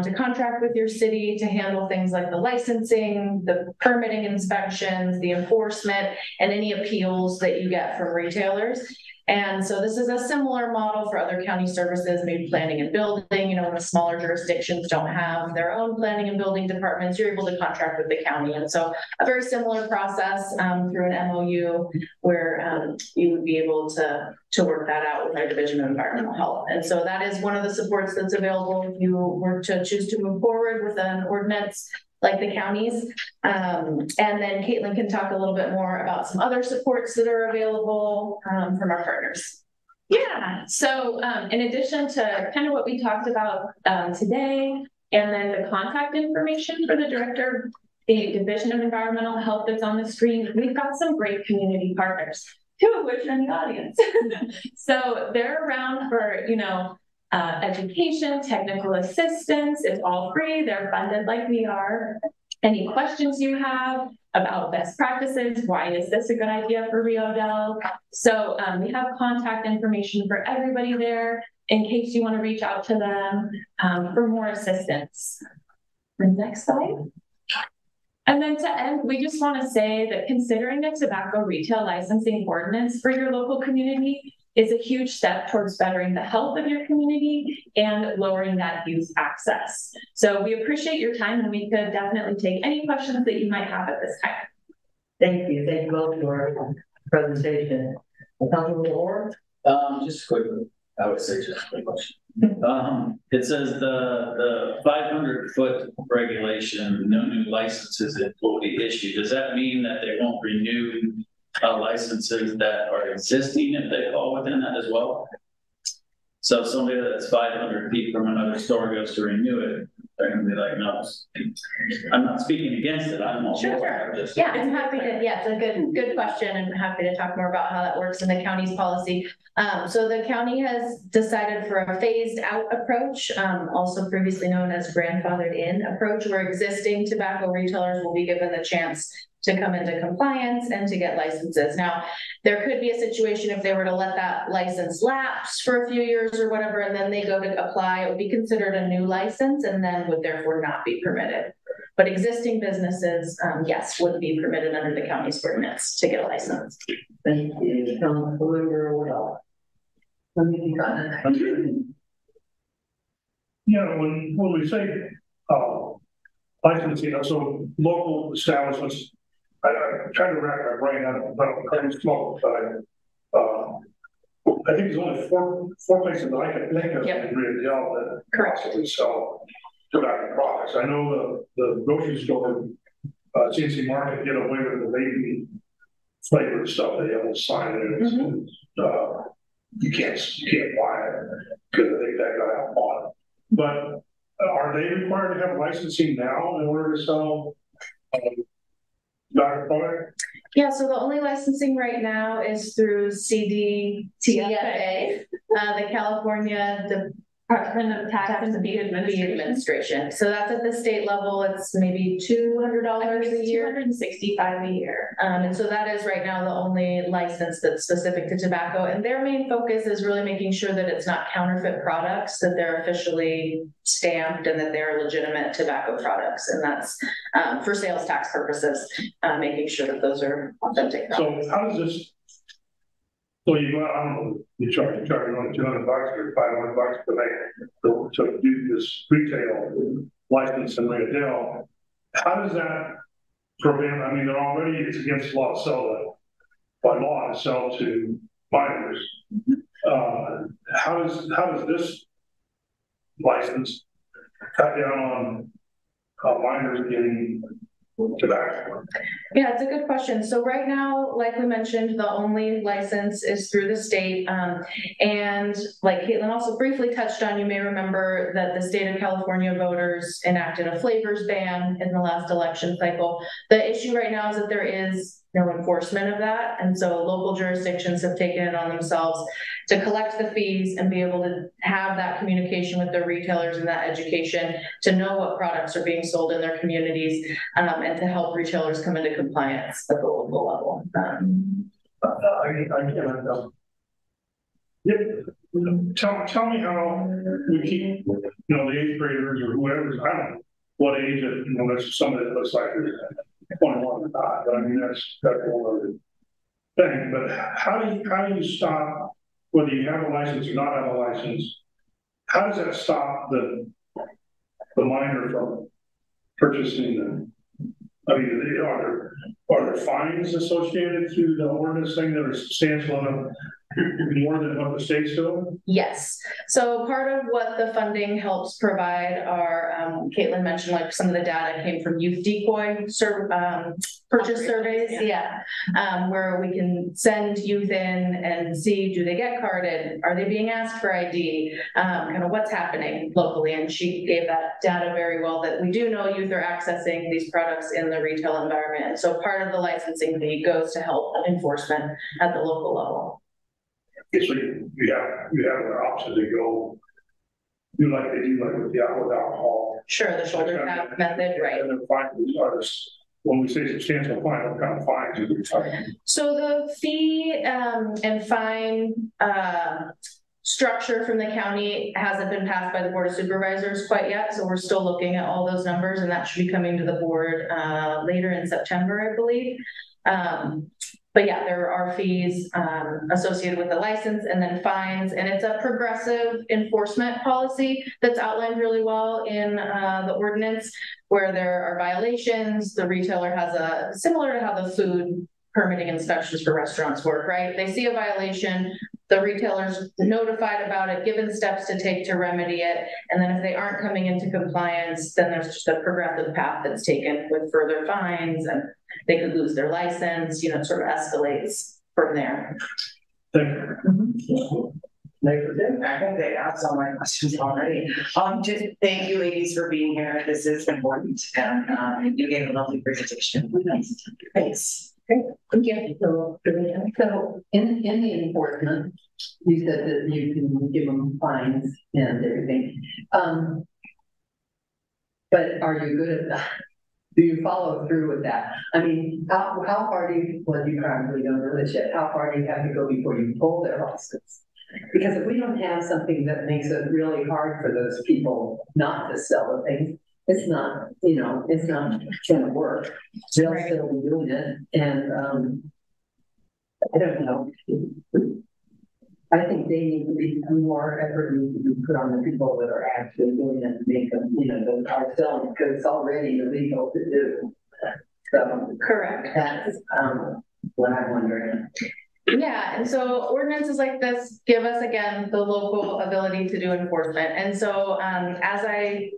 to contract with your city to handle things like the licensing, the permitting inspections, the enforcement, and any appeals that you get from retailers. And so this is a similar model for other county services, maybe planning and building. You know, when the smaller jurisdictions don't have their own planning and building departments, you're able to contract with the county. And so a very similar process through an MOU where you would be able to work that out with our Division of Environmental Health. And so that is one of the supports that's available if you were to choose to move forward with an ordinance like the counties. And then Caitlin can talk a little bit more about some other supports that are available from our partners. Yeah, so in addition to kind of what we talked about today, and then the contact information for the director, the Division of Environmental Health that's on the screen, we've got some great community partners, 2 of which are in the audience. So they're around for, you know, education, technical assistance, it's all free, they're funded like we are. Any questions you have about best practices, why is this a good idea for Rio Dell? So we have contact information for everybody there in case you want to reach out to them for more assistance. The next slide. And then to end, we just want to say that considering a tobacco retail licensing ordinance for your local community is a huge step towards bettering the health of your community and lowering that youth access. So we appreciate your time, and we could definitely take any questions that you might have at this time. Thank you both for your presentation. Councilman Orr? Just quickly, I would say just a quick question. It says the 500-foot regulation, no new licenses will be issued. Does that mean that they won't renew licenses that are existing if they fall within that as well? So if somebody that's 500 feet from another store goes to renew it, they're going to be like, no, I'm not speaking against it. I'm all Sure. Yeah, I'm happy to, yeah, it's a good question, and I'm happy to talk more about how that works in the county's policy. So the county has decided for a phased out approach, also previously known as grandfathered in approach, where existing tobacco retailers will be given the chance to come into compliance and to get licenses. Now, there could be a situation if they were to let that license lapse for a few years or whatever, and then they go to apply, it would be considered a new license and then would therefore not be permitted. But existing businesses, yes, would be permitted under the county's ordinance to get a license. Thank you. Councilmember Woodall. Yeah, when we say licensing, so local establishments, I'm trying to rack my brain on the current smoke side. I think there's only four places that I can think of in Rio Dell that possibly sell tobacco products. I know the grocery store, CNC Market, get away with the baby flavored stuff. They have a sign there. You can't buy it because I think that got outlawed. But are they required to have licensing now in order to sell tobacco product? Yeah, so the only licensing right now is through CDTFA, the California Department of Tax and Fee Administration. So that's at the state level. It's maybe $200 a year. $265 a year. And so that is right now the only license that's specific to tobacco. And their main focus is really making sure that it's not counterfeit products, that they're officially stamped and that they're legitimate tobacco products. And that's for sales tax purposes, making sure that those are authentic products. So how does this, so you go, I don't know, you charge only $200 or $500 to do this retail license in Rio Dell. How does that prevent, I mean, they're already, it's against law to sell by law to sell to minors. How does this license cut down on minors getting tobacco? Yeah, it's a good question. So right now, like we mentioned, the only license is through the state. And like Caitlin also briefly touched on, you may remember that the state of California voters enacted a flavors ban in the last election cycle. The issue right now is that there is no enforcement of that. And so local jurisdictions have taken it on themselves to collect the fees and be able to have that communication with their retailers and that education to know what products are being sold in their communities, and to help retailers come into compliance at the local level. Tell me how we keep, the 8th graders or whoever's, I don't know what age, there's somebody that looks like they're 21 or not, but I mean, that's a whole other thing. But how do you stop, whether you have a license or not have a license, how does that stop the minor from purchasing them? I mean, are there fines associated to the ordinance thing that are substantial enough, more than what the state's doing? Yes. So part of what the funding helps provide are, Caitlin mentioned, like some of the data came from youth decoy purchase surveys. Yeah. Where we can send youth in and see, do they get carded? Are they being asked for ID? Kind of what's happening locally. And she gave that data very well, that we do know youth are accessing these products in the retail environment. And so part of the licensing fee goes to help enforcement at the local level. So you have an option to go do like they do like with alcohol. Sure, the shoulder tap method, right. And then fines when we say substantial fine, what kind of fines are we talking? So the fee and fine structure from the county hasn't been passed by the Board of Supervisors quite yet. So we're still looking at all those numbers, and that should be coming to the board later in September, I believe. But yeah, there are fees associated with the license and then fines, and it's a progressive enforcement policy that's outlined really well in the ordinance, where there are violations. The retailer has similar to how the food permitting inspections for restaurants work, right? They see a violation, the retailer's notified about it, given steps to take to remedy it, and then if they aren't coming into compliance, then there's just a progressive path that's taken with further fines, and they could lose their license, it sort of escalates from there. Thank you. I think they asked all my questions already. Just thank you, ladies, for being here. This is important, and you gave a lovely presentation. Thanks. Great, thank you. So in the enforcement, you said that you can give them fines and everything. But are you good at that? Do you follow through with that? I mean, how far do you, well, you probably don't know this yet, how far do you have to go before you pull their license? Because if we don't have something that makes it really hard for those people not to sell the things, it's not, it's not gonna work. They'll still be doing it. And I don't know. I think they need to be more effort needs to be put on the people that are actually doing it to make them, that are selling, because it's already illegal to do. So correct. That's what I'm wondering. Yeah, and so ordinances like this give us, again, the local ability to do enforcement. And so as I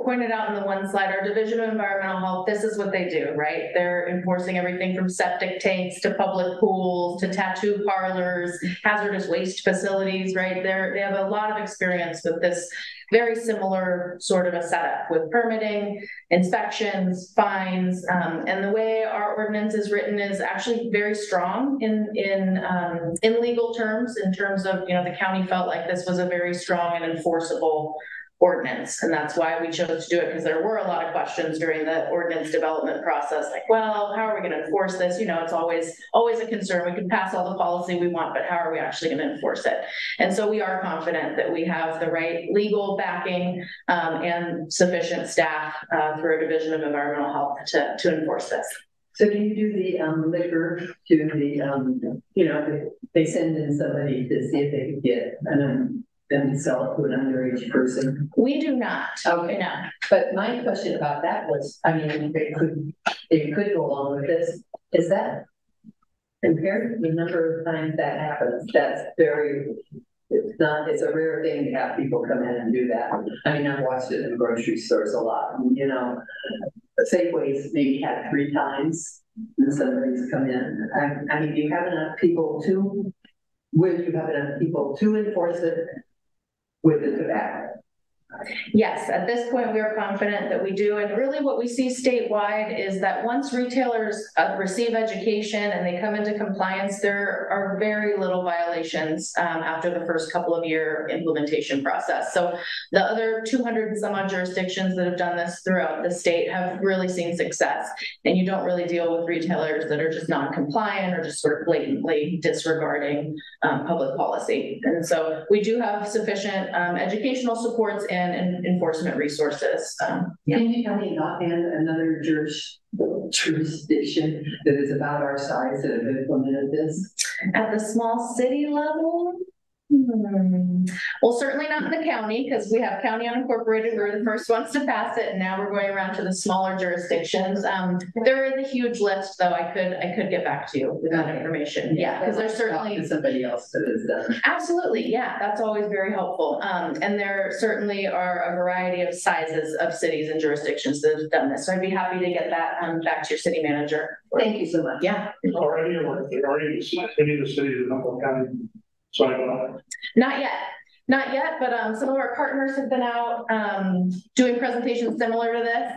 pointed out in the one slide, our Division of Environmental Health, this is what they do, right? They're enforcing everything from septic tanks to public pools to tattoo parlors, hazardous waste facilities, right? They have a lot of experience with this very similar sort of a setup with permitting, inspections, fines, and the way our ordinance is written is actually very strong in legal terms, in terms of, the county felt like this was a very strong and enforceable ordinance. And that's why we chose to do it, because there were a lot of questions during the ordinance development process, like, well, how are we going to enforce this? It's always a concern. We can pass all the policy we want, but how are we actually going to enforce it? And so we are confident that we have the right legal backing and sufficient staff through our Division of Environmental Health to enforce this. So do you do the liquor to the, they send in somebody to see if they can get them sell it to an underage person? We do not. Okay. No. But my question about that was, I mean, they could go along with this. Is that compared to the number of times that happens, that's very, it's a rare thing to have people come in and do that. I mean, I've watched it in grocery stores a lot, you know. Safeways maybe had 3 times and somebody's come in. I mean, do you have enough people to, will you have enough people to enforce it with the tobacco? Yes, at this point, we are confident that we do. And really what we see statewide is that once retailers receive education and they come into compliance, there are very little violations after the first couple of year implementation process. So the other 200 and some odd jurisdictions that have done this throughout the state have really seen success. And you don't really deal with retailers that are just non-compliant or just sort of blatantly disregarding public policy. And so we do have sufficient educational supports and enforcement resources. Can you tell me offhand another jurisdiction that is about our size that have implemented this? At the small city level? Well, certainly not in the county, because we have county unincorporated. We were the first ones to pass it, and now we're going around to the smaller jurisdictions. There is a huge list, though. I could get back to you with that information. Yeah, because there's certainly somebody else that has done. Absolutely, yeah, that's always very helpful. And there certainly are a variety of sizes of cities and jurisdictions that have done this. So I'd be happy to get that back to your city manager. Thank you so much. Yeah. Already, or already any of the cities in Humboldt County. Not yet, but some of our partners have been out doing presentations similar to this,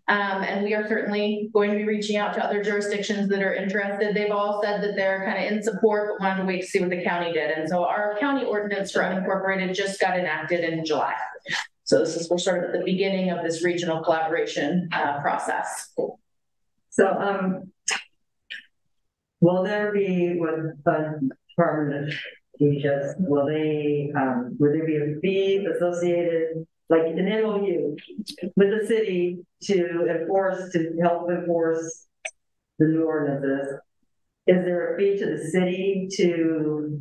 and we are certainly going to be reaching out to other jurisdictions that are interested. They've all said that they're kind of in support, but wanted to wait to see what the county did. And so our county ordinance for unincorporated just got enacted in July. So we're sort of at the beginning of this regional collaboration process. So will there be with the Department of will there be a fee associated, like an MOU with the city to help enforce the new ordinances? Is there a fee to the city do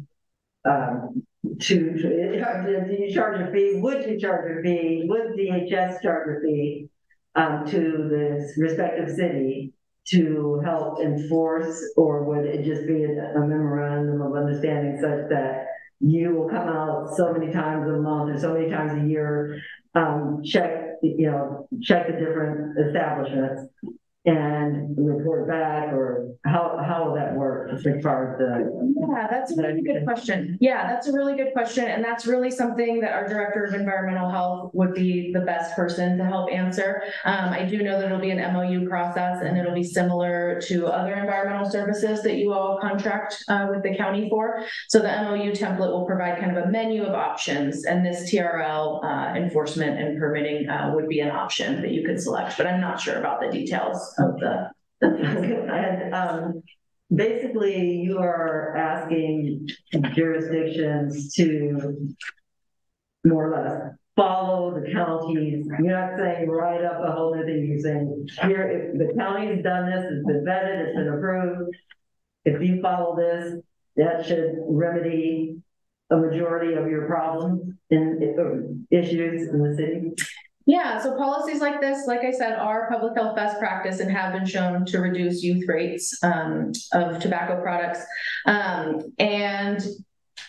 you charge a fee? Would you charge a fee? Would DHS charge a fee to the respective city to help enforce, or would it just be a memorandum of understanding such that you will come out so many times a month or so many times a year, check the different establishments and report back, or how will that work as far as the... Yeah, that's a really good question. Yeah, that's a really good question. And that's really something that our Director of Environmental Health would be the best person to help answer. I do know that it'll be an MOU process, and it'll be similar to other environmental services that you all contract with the county for. So the MOU template will provide kind of a menu of options, and this TRL enforcement and permitting would be an option that you could select, but I'm not sure about the details of the and basically you are asking jurisdictions to more or less follow the counties. You're not saying write up a whole other thing. You're saying here, if the county's done this, it's been vetted, it's been approved, if you follow this, that should remedy a majority of your problems and issues in the city. Yeah, so policies like this, like I said, are public health best practice and have been shown to reduce youth rates of tobacco products. And,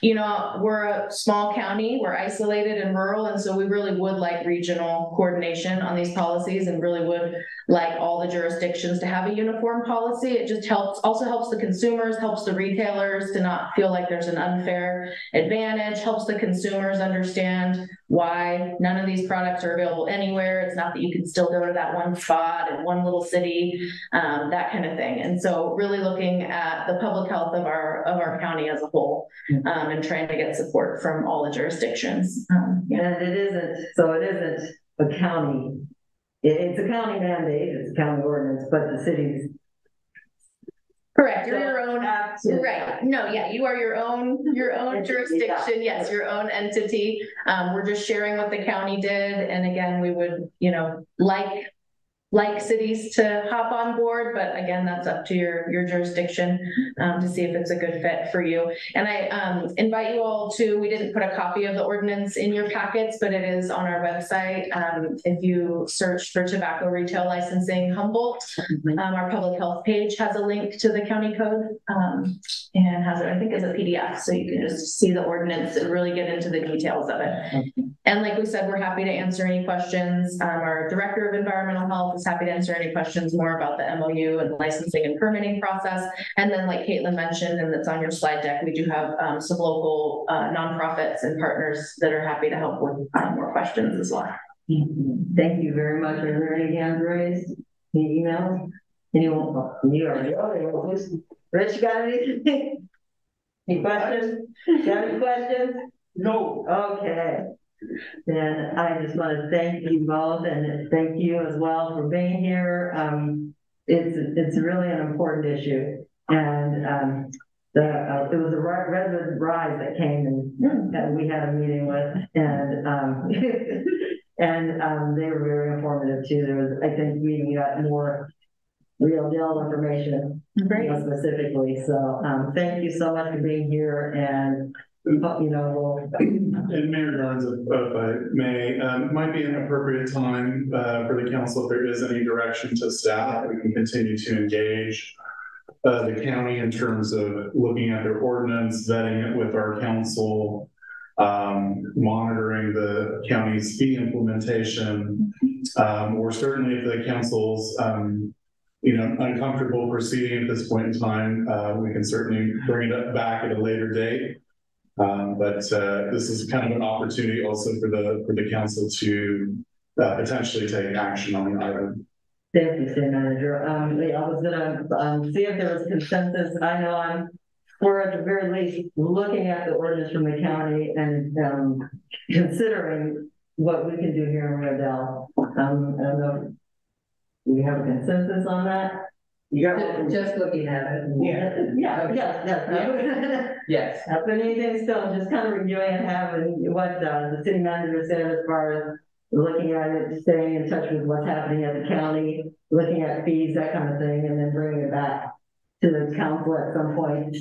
you know, we're a small county, we're isolated and rural, and so we really would like regional coordination on these policies, and really would like all the jurisdictions to have a uniform policy. It just also helps the consumers, helps the retailers to not feel like there's an unfair advantage, helps the consumers understand why none of these products are available anywhere. It's not that you can still go to that one spot in one little city, that kind of thing. And so really looking at the public health of our county as a whole, and trying to get support from all the jurisdictions. Yeah. And it isn't a county. It's a county mandate, it's a county ordinance, but the cities. Correct, you're your own, right, no, yeah, you are your own jurisdiction, yes, your own entity. We're just sharing what the county did, and again, we would, like like cities to hop on board, but again, that's up to your jurisdiction to see if it's a good fit for you. And I invite you all to, we didn't put a copy of the ordinance in your packets, but it is on our website. If you search for tobacco retail licensing Humboldt, our public health page has a link to the county code and has it, I think, as a PDF. So you can just see the ordinance and really get into the details of it. And like we said, we're happy to answer any questions. Our Director of Environmental Health is happy to answer any questions more about the MOU and licensing and permitting process. And then like Caitlin mentioned, and that's on your slide deck, we do have some local nonprofits and partners that are happy to help with more questions as well. Thank you very much. Are there any hands raised? Any emails? Anyone? You already. Rich, got anything? Any questions? Got any questions? No. Okay. Then I just want to thank you both and thank you as well for being here. It's really an important issue, and it was a resident Rise that came and we had a meeting with, and and they were very informative too. There was, I think, we got more Rio Dell information specifically. So thank you so much for being here, and and Mayor Garnes, if I may, might be an appropriate time for the council, if there is any direction to staff, we can continue to engage the county in terms of looking at their ordinance, vetting it with our council, monitoring the county's fee implementation, or certainly if the council's uncomfortable proceeding at this point in time, we can certainly bring it back at a later date. But this is kind of an opportunity also for the council to potentially take action on the item. Thank you, City Manager. I was gonna see if there was consensus. I know we're at the very least looking at the ordinance from the county and considering what we can do here in Rio Dell. I don't know if we have a consensus on that. Just looking at it. Yes. But anything still, just kind of reviewing and having what the city manager said as far as looking at it, staying in touch with what's happening at the county, looking at fees, that kind of thing, and then bringing it back to the council at some point.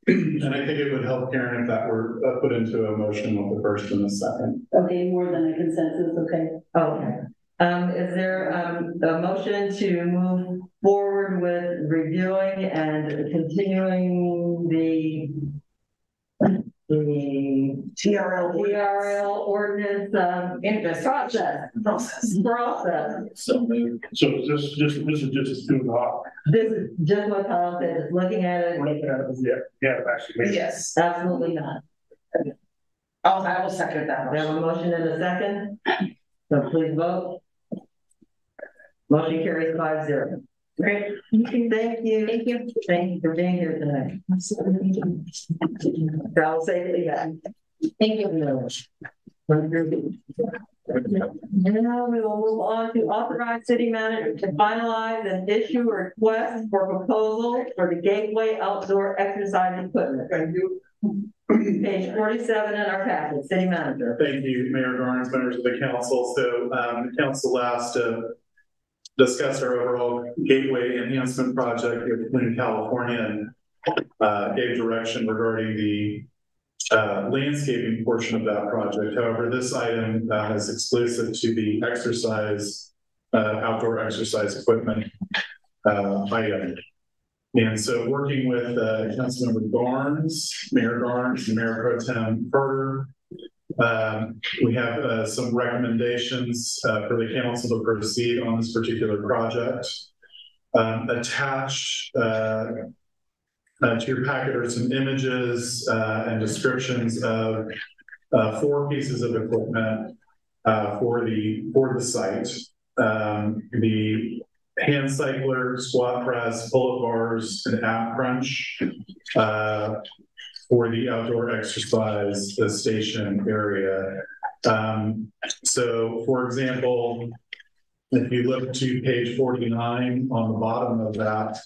And I think it would help, Karen, if that were put into a motion with the first and the second. Okay, more than a consensus, okay. Okay. Is there a motion to move forward with reviewing and continuing the TRL ordinance in the process? So this is just too hot. This is just what Kyle said, is looking at it. Looking at it, yeah, actually. Yes, Absolutely not. I will second that We have a motion and a second, so please vote. Motion carries 5-0. Great. Thank you. Thank you. Thank you for being here tonight. Travel safely back. Thank you very much. Now we will move on to authorize city manager to finalize and issue a request for proposal for the Gateway outdoor exercise equipment. Thank you. Page 47 in our packet, city manager. Thank you, Mayor Garnes, members of the council. So the council asked discuss our overall gateway enhancement project in California and gave direction regarding the landscaping portion of that project. However, this item is exclusive to the exercise, outdoor exercise equipment item. And so working with Councilmember Garnes, Mayor Garnes, and Mayor Pro Tem Perter, we have some recommendations for the council to proceed on this particular project. Attached to your packet are some images and descriptions of 4 pieces of equipment for the site. The hand cycler, squat press, pull-up bars, and ab crunch for the outdoor exercise station area. So, for example, if you look to page 49 on the bottom of that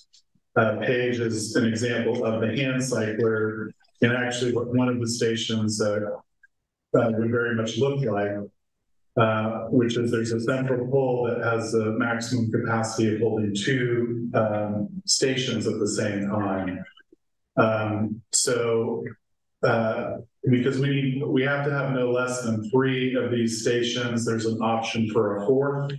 page is an example of the hand cycler, and actually what one of the stations would very much look like. which is there's a central pole that has a maximum capacity of holding 2 stations at the same time. Because we have to have no less than 3 of these stations, there's an option for a 4th,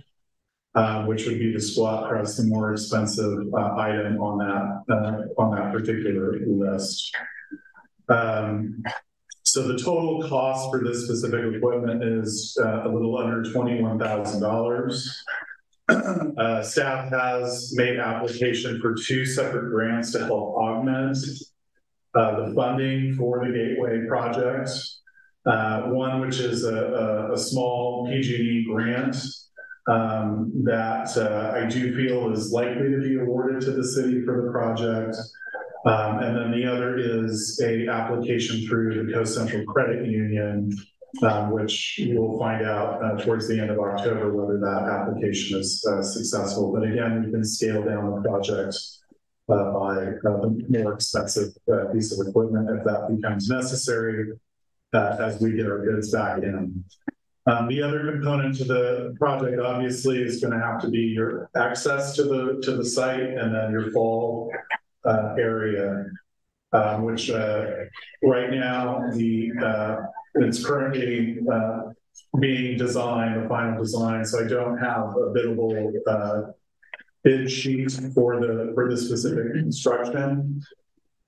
which would be the squat across the more expensive item on that particular list. So the total cost for this specific equipment is a little under $21,000. Staff has made application for 2 separate grants to help augment the funding for the Gateway project. One, which is a small PG&E grant that I do feel is likely to be awarded to the city for the project. And then the other is a application through the Coast Central Credit Union, which we'll find out towards the end of October whether that application is successful. But again, we can scale down the project by the more expensive piece of equipment if that becomes necessary as we get our goods back in. The other component to the project obviously is going to have to be your access to the site, and then your fall area, which right now it's currently being designed, the final design. So I don't have a biddable bid sheet for the specific construction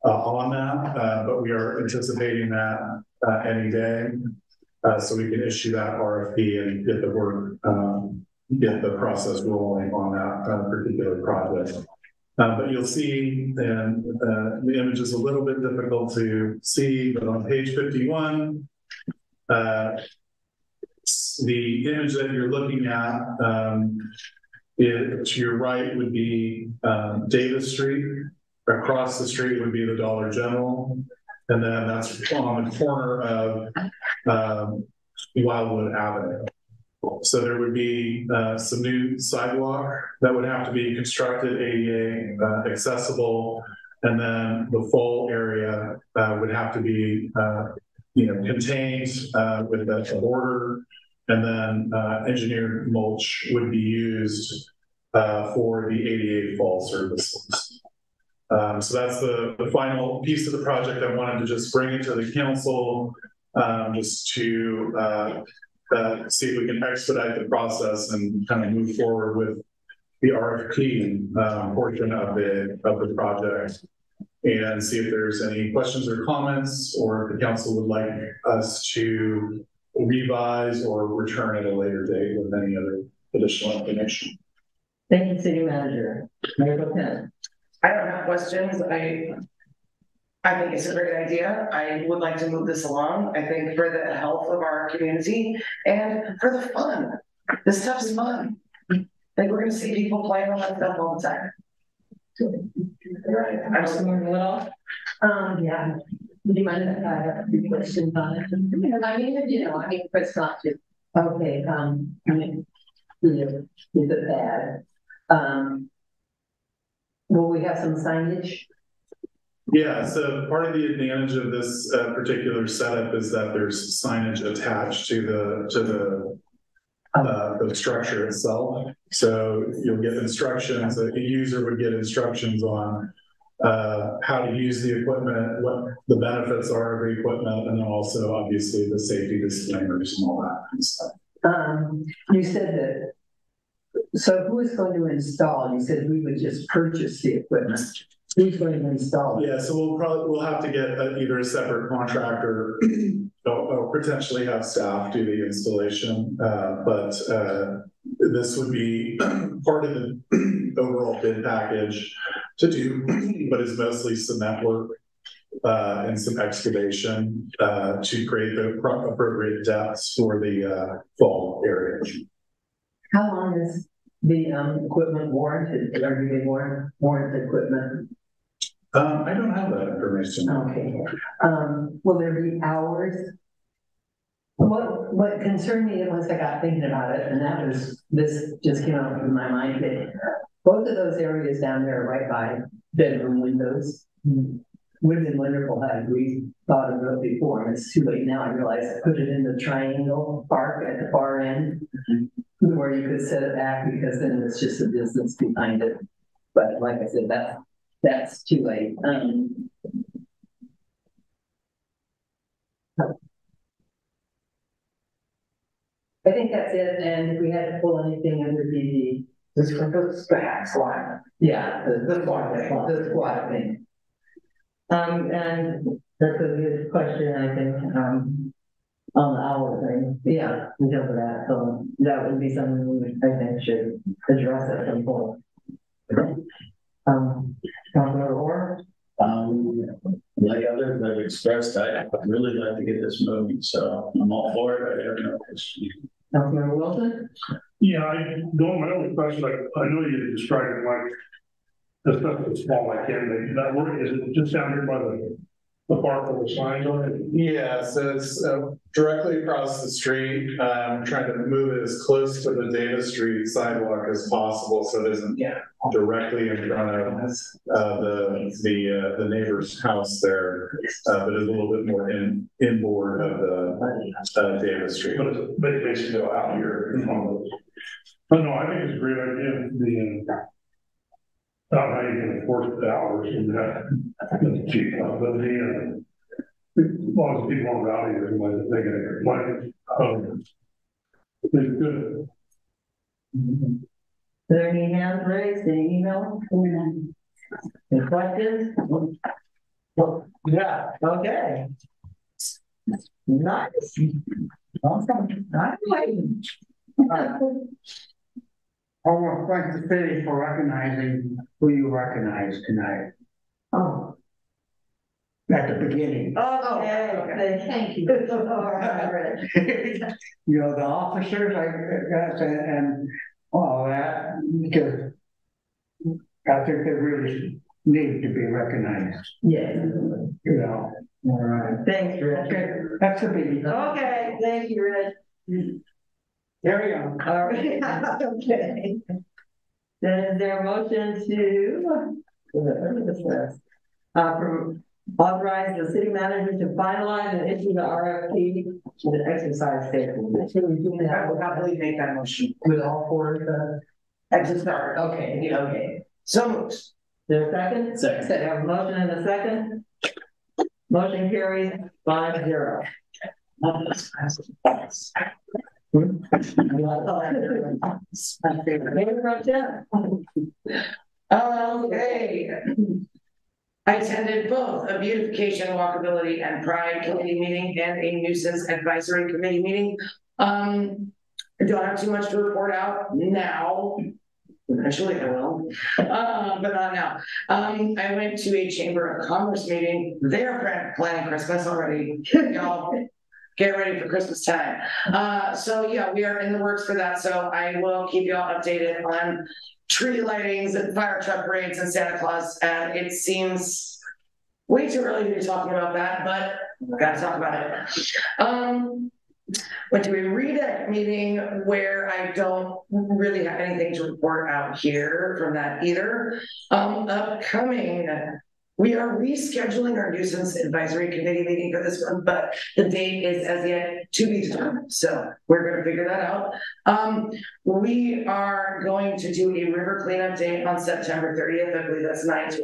on that, but we are anticipating that any day, so we can issue that RFP and get the work, get the process rolling on that particular project. But you'll see, and the image is a little bit difficult to see, but on page 51, the image that you're looking at, to your right would be Davis Street. Across the street would be the Dollar General. And then that's on the corner of Wildwood Avenue. So there would be some new sidewalk that would have to be constructed, ADA accessible, and then the full area would have to be contained with a border, and then engineered mulch would be used for the ADA fall services. So that's the final piece of the project. I wanted to just bring it to the council just to see if we can expedite the process and kind of move forward with the RFP portion of the project, and see if there's any questions or comments, or if the council would like us to revise or return at a later date with any other additional information. Thank you, City Manager. Mayor Pro Tem. I don't have questions. I think it's a great idea. I would like to move this along. I think for the health of our community and for the fun. This stuff's fun. I think we're gonna see people playing on that stuff all the time. Right. I'm just moving a little. Yeah. Do you mind if I have a few questions on it? I mean, it's not just okay. I mean, is it bad? Will we have some signage? Yeah, so part of the advantage of this particular setup is that there's signage attached to the structure itself. So you'll get instructions, a user would get instructions on how to use the equipment, what the benefits are of the equipment, and then also obviously the safety disclaimers and all that kind of stuff. You said that, so who is going to install? You said we would just purchase the equipment. Who's going to install it? Yeah, so we'll have to get either a separate contractor or potentially have staff do the installation. But this would be part of the overall bid package to do, but it's mostly cement work and some excavation to create the appropriate depths for the fall area. How long is the equipment warranted? Or do they warrant the equipment? I don't have that information. Okay. Will there be hours? What concerned me once I got thinking about it, and that was, this just came out in my mind, that both of those areas down there are right by bedroom windows. would have been wonderful had we thought of it before, and it's too late now. I realize I put it in the triangle park at the far end where you could set it back because then it's just a distance behind it. But like I said, that's too late. I think that's it, and if we had to pull anything under DD. This squad. Yeah, the squad thing. And that's a good question, I think, on the owl thing. Yeah, we know that, so that would be something we, I think, should address at some point. Councilor Orr? Like others have expressed, I'd really like to get this moving, so I'm all for it. I have no question. Councilor Wilson? Yeah, my only question, like, I know you described it like the stuff that's small, like can that work? Is it just down here by the park with the signs on it? Yeah, so it's directly across the street. Trying to move it as close to the Davis Street sidewalk as possible, so it isn't directly in front of the neighbor's house there, but it's a little bit more inboard of the Davis Street. But it's basically out here in front of it. But no, I think it's a great idea. I don't know how you can enforce the hours and that's cheap, but as long as people aren't rowdy or somebody, they're going to complain. It's good. Are there any hands raised, any email? Any questions? Yeah, okay. Nice. Awesome. Nice. I want to thank the city for recognizing who you recognize tonight. Oh. At the beginning. Okay. Thank you. All right. You know, the officers, I guess, and all that, because I think they really need to be recognized. Yes. You know. All right. Thanks, Rich. Okay, that's a biggie. Okay, thank you, Rich. There we go. All right. Okay. Then is there a motion to authorize the city manager to finalize and issue the RFP to the exercise station? I will happily make that motion. With all four of the Exit start. okay, okay. So moved. Is there a second? Second. We have a motion and a second. Motion carries 5-0. Okay. I attended both a beautification, walkability, and pride committee meeting and a nuisance advisory committee meeting. I don't have too much to report out now. Eventually I will, but not now. I went to a Chamber of Commerce meeting. They're planning Christmas already. Y'all get ready for Christmas time. So yeah, we are in the works for that. So I will keep y'all updated on tree lightings and fire truck parades and Santa Claus. And it seems way too early to be talking about that, but we gotta talk about it. Went to a REDEC meeting where I don't really have anything to report out here from that either. Upcoming, we are rescheduling our nuisance advisory committee meeting for this one, but the date is as yet to be determined. So we're going to figure that out. We are going to do a river cleanup day on September 30th. I believe that's 9 to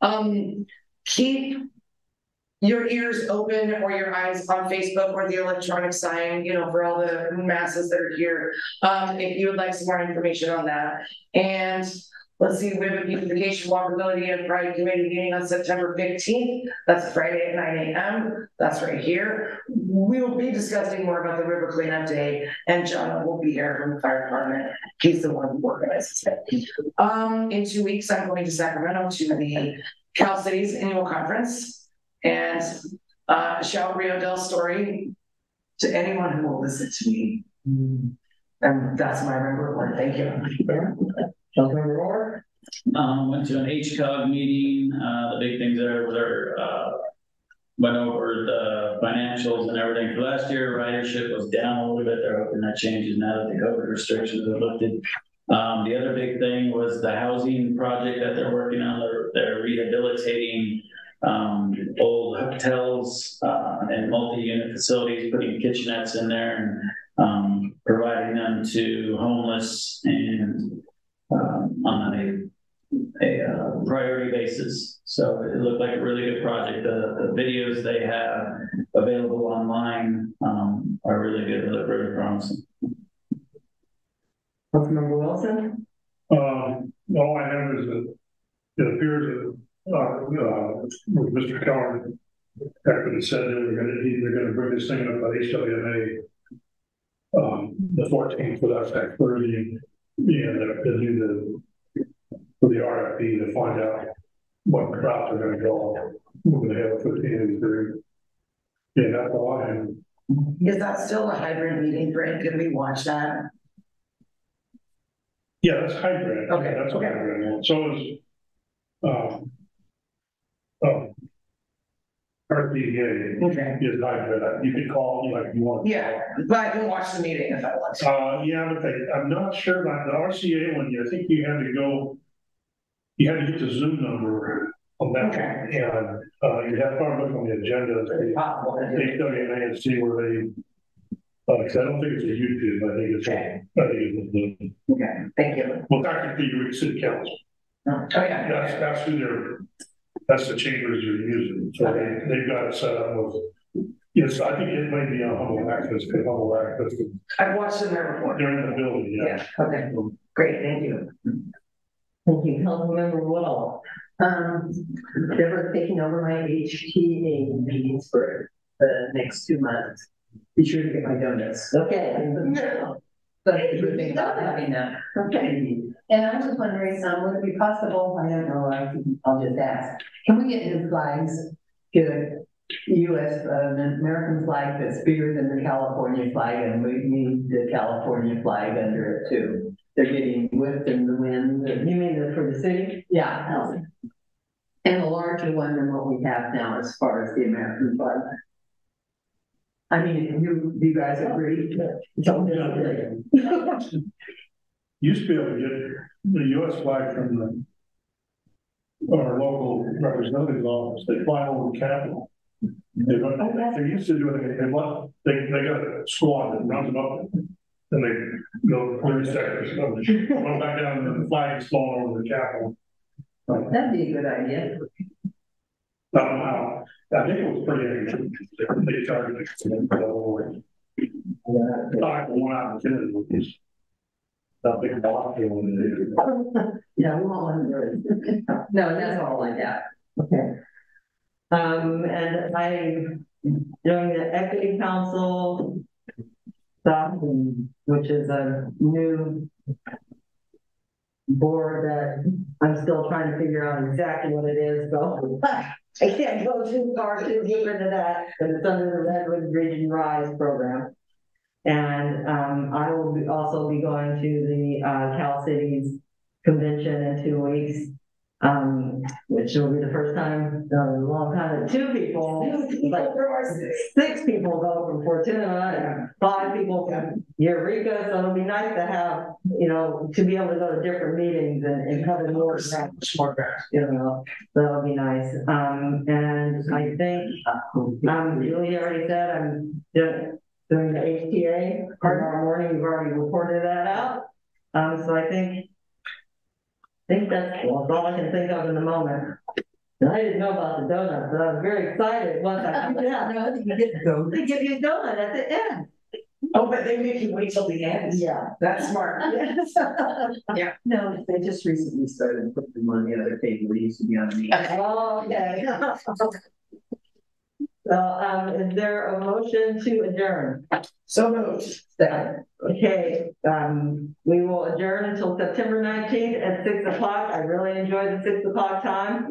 11. Keep your ears open or your eyes on Facebook or the electronic sign, you know, for all the masses that are here. If you would like some more information on that. And let's see, we have a beautification, walkability, and pride committee meeting on September 15th. That's Friday at 9 a.m. That's right here. We will be discussing more about the river cleanup day, and John will be here from the fire department. He's the one who organizes it. In 2 weeks, I'm going to Sacramento to the Cal Cities annual conference and shout Rio Dell story to anyone who will listen to me. And that's my report. Thank you. Councilmember Orr? Went to an HCOG meeting. The big things there were went over the financials and everything for last year. Ridership was down a little bit. They're hoping that changes now that the COVID restrictions are lifted. The other big thing was the housing project that they're working on. They're rehabilitating old hotels, and multi-unit facilities, putting kitchenettes in there and, providing them to homeless and, on a priority basis. So it looked like a really good project. The videos they have available online, are really good. They look really promising. Councilmember Wilson? All I have is that it appears that, with Mr. Keller, after they said they were they're gonna bring this thing up by HWMA, the 14th, for that's that Thursday, they'll do for the RFP to find out what route they're gonna go. We're gonna have a 15 yeah, that's all I have. Is that still a hybrid meeting, Greg? Can we watch that? Yeah, that's hybrid. Okay, That's okay. hybrid. So is, RPA Okay. is hybrid. You can call like you want. Yeah, but I can watch the meeting if I want to. Yeah, but I'm not sure about the RCA one. I think you had to get the Zoom number on that. Okay. And, you have to look on the agenda. They go in and see where they, cause I don't think it's a YouTube. I think it's, Okay. Okay, thank you. well, Dr. Peter, City Council. Oh, yeah. That's who that's the chambers they're using. So they've got it set up with, yes, I think it might be on Humboldt Access, I've watched them there before. they're in the building, yeah. Yeah, okay, great, thank you. Thank you, Councilmember Woodall. They're taking over my HTA meetings for the next 2 months. Be sure to get my donuts. Okay. That's the good thing about having that. Okay. And I was just wondering, would it be possible, I don't know, I'll just ask, can we get new flags, get a US, an American flag that's bigger than the California flag, and we need the California flag under it too? They're getting whipped in the wind. You mean for the city? Yeah. And a larger one than what we have now as far as the American flag. I mean, do you guys agree? Don't disagree. Used to be able to get the US flag from our local representative's office. They fly over the Capitol. They used to do it, they got a squad that runs them up, and they go 30 seconds, run back down, and the flag is flown over the Capitol. That'd be a good idea. I don't know how. I think it was pretty, they charged it. I one out in the was that big block they wanted to do. Yeah, we want one of those. No, that's all I got. Okay. And I'm doing the Equity Council stuff, which is a new board that I'm still trying to figure out exactly what it is, so I can't go too far too deep into that, but it's under the Redwood Region Rise program. And I will also be going to the Cal Cities convention in 2 weeks, which will be the first time in a long time that 2 people, like 6 people go from Fortuna and 5 people from Eureka. So it'll be nice to have, to be able to go to different meetings and cover more ground, that'll be nice. And I think, Julie already said I'm doing the HTA tomorrow morning. We've already reported that out. So I think that's all I can think of in the moment. And I didn't know about the donuts, but I was very excited once I found out. No, you get to go. They give you a donut at the end. Oh, but they make you wait till the end. Yeah. That's smart. Yeah. No, they just recently started putting them on the other table. They used to be on me. Oh, okay. So, is there a motion to adjourn? So moved. Okay, we will adjourn until September 19th at 6 o'clock. I really enjoyed the 6 o'clock time.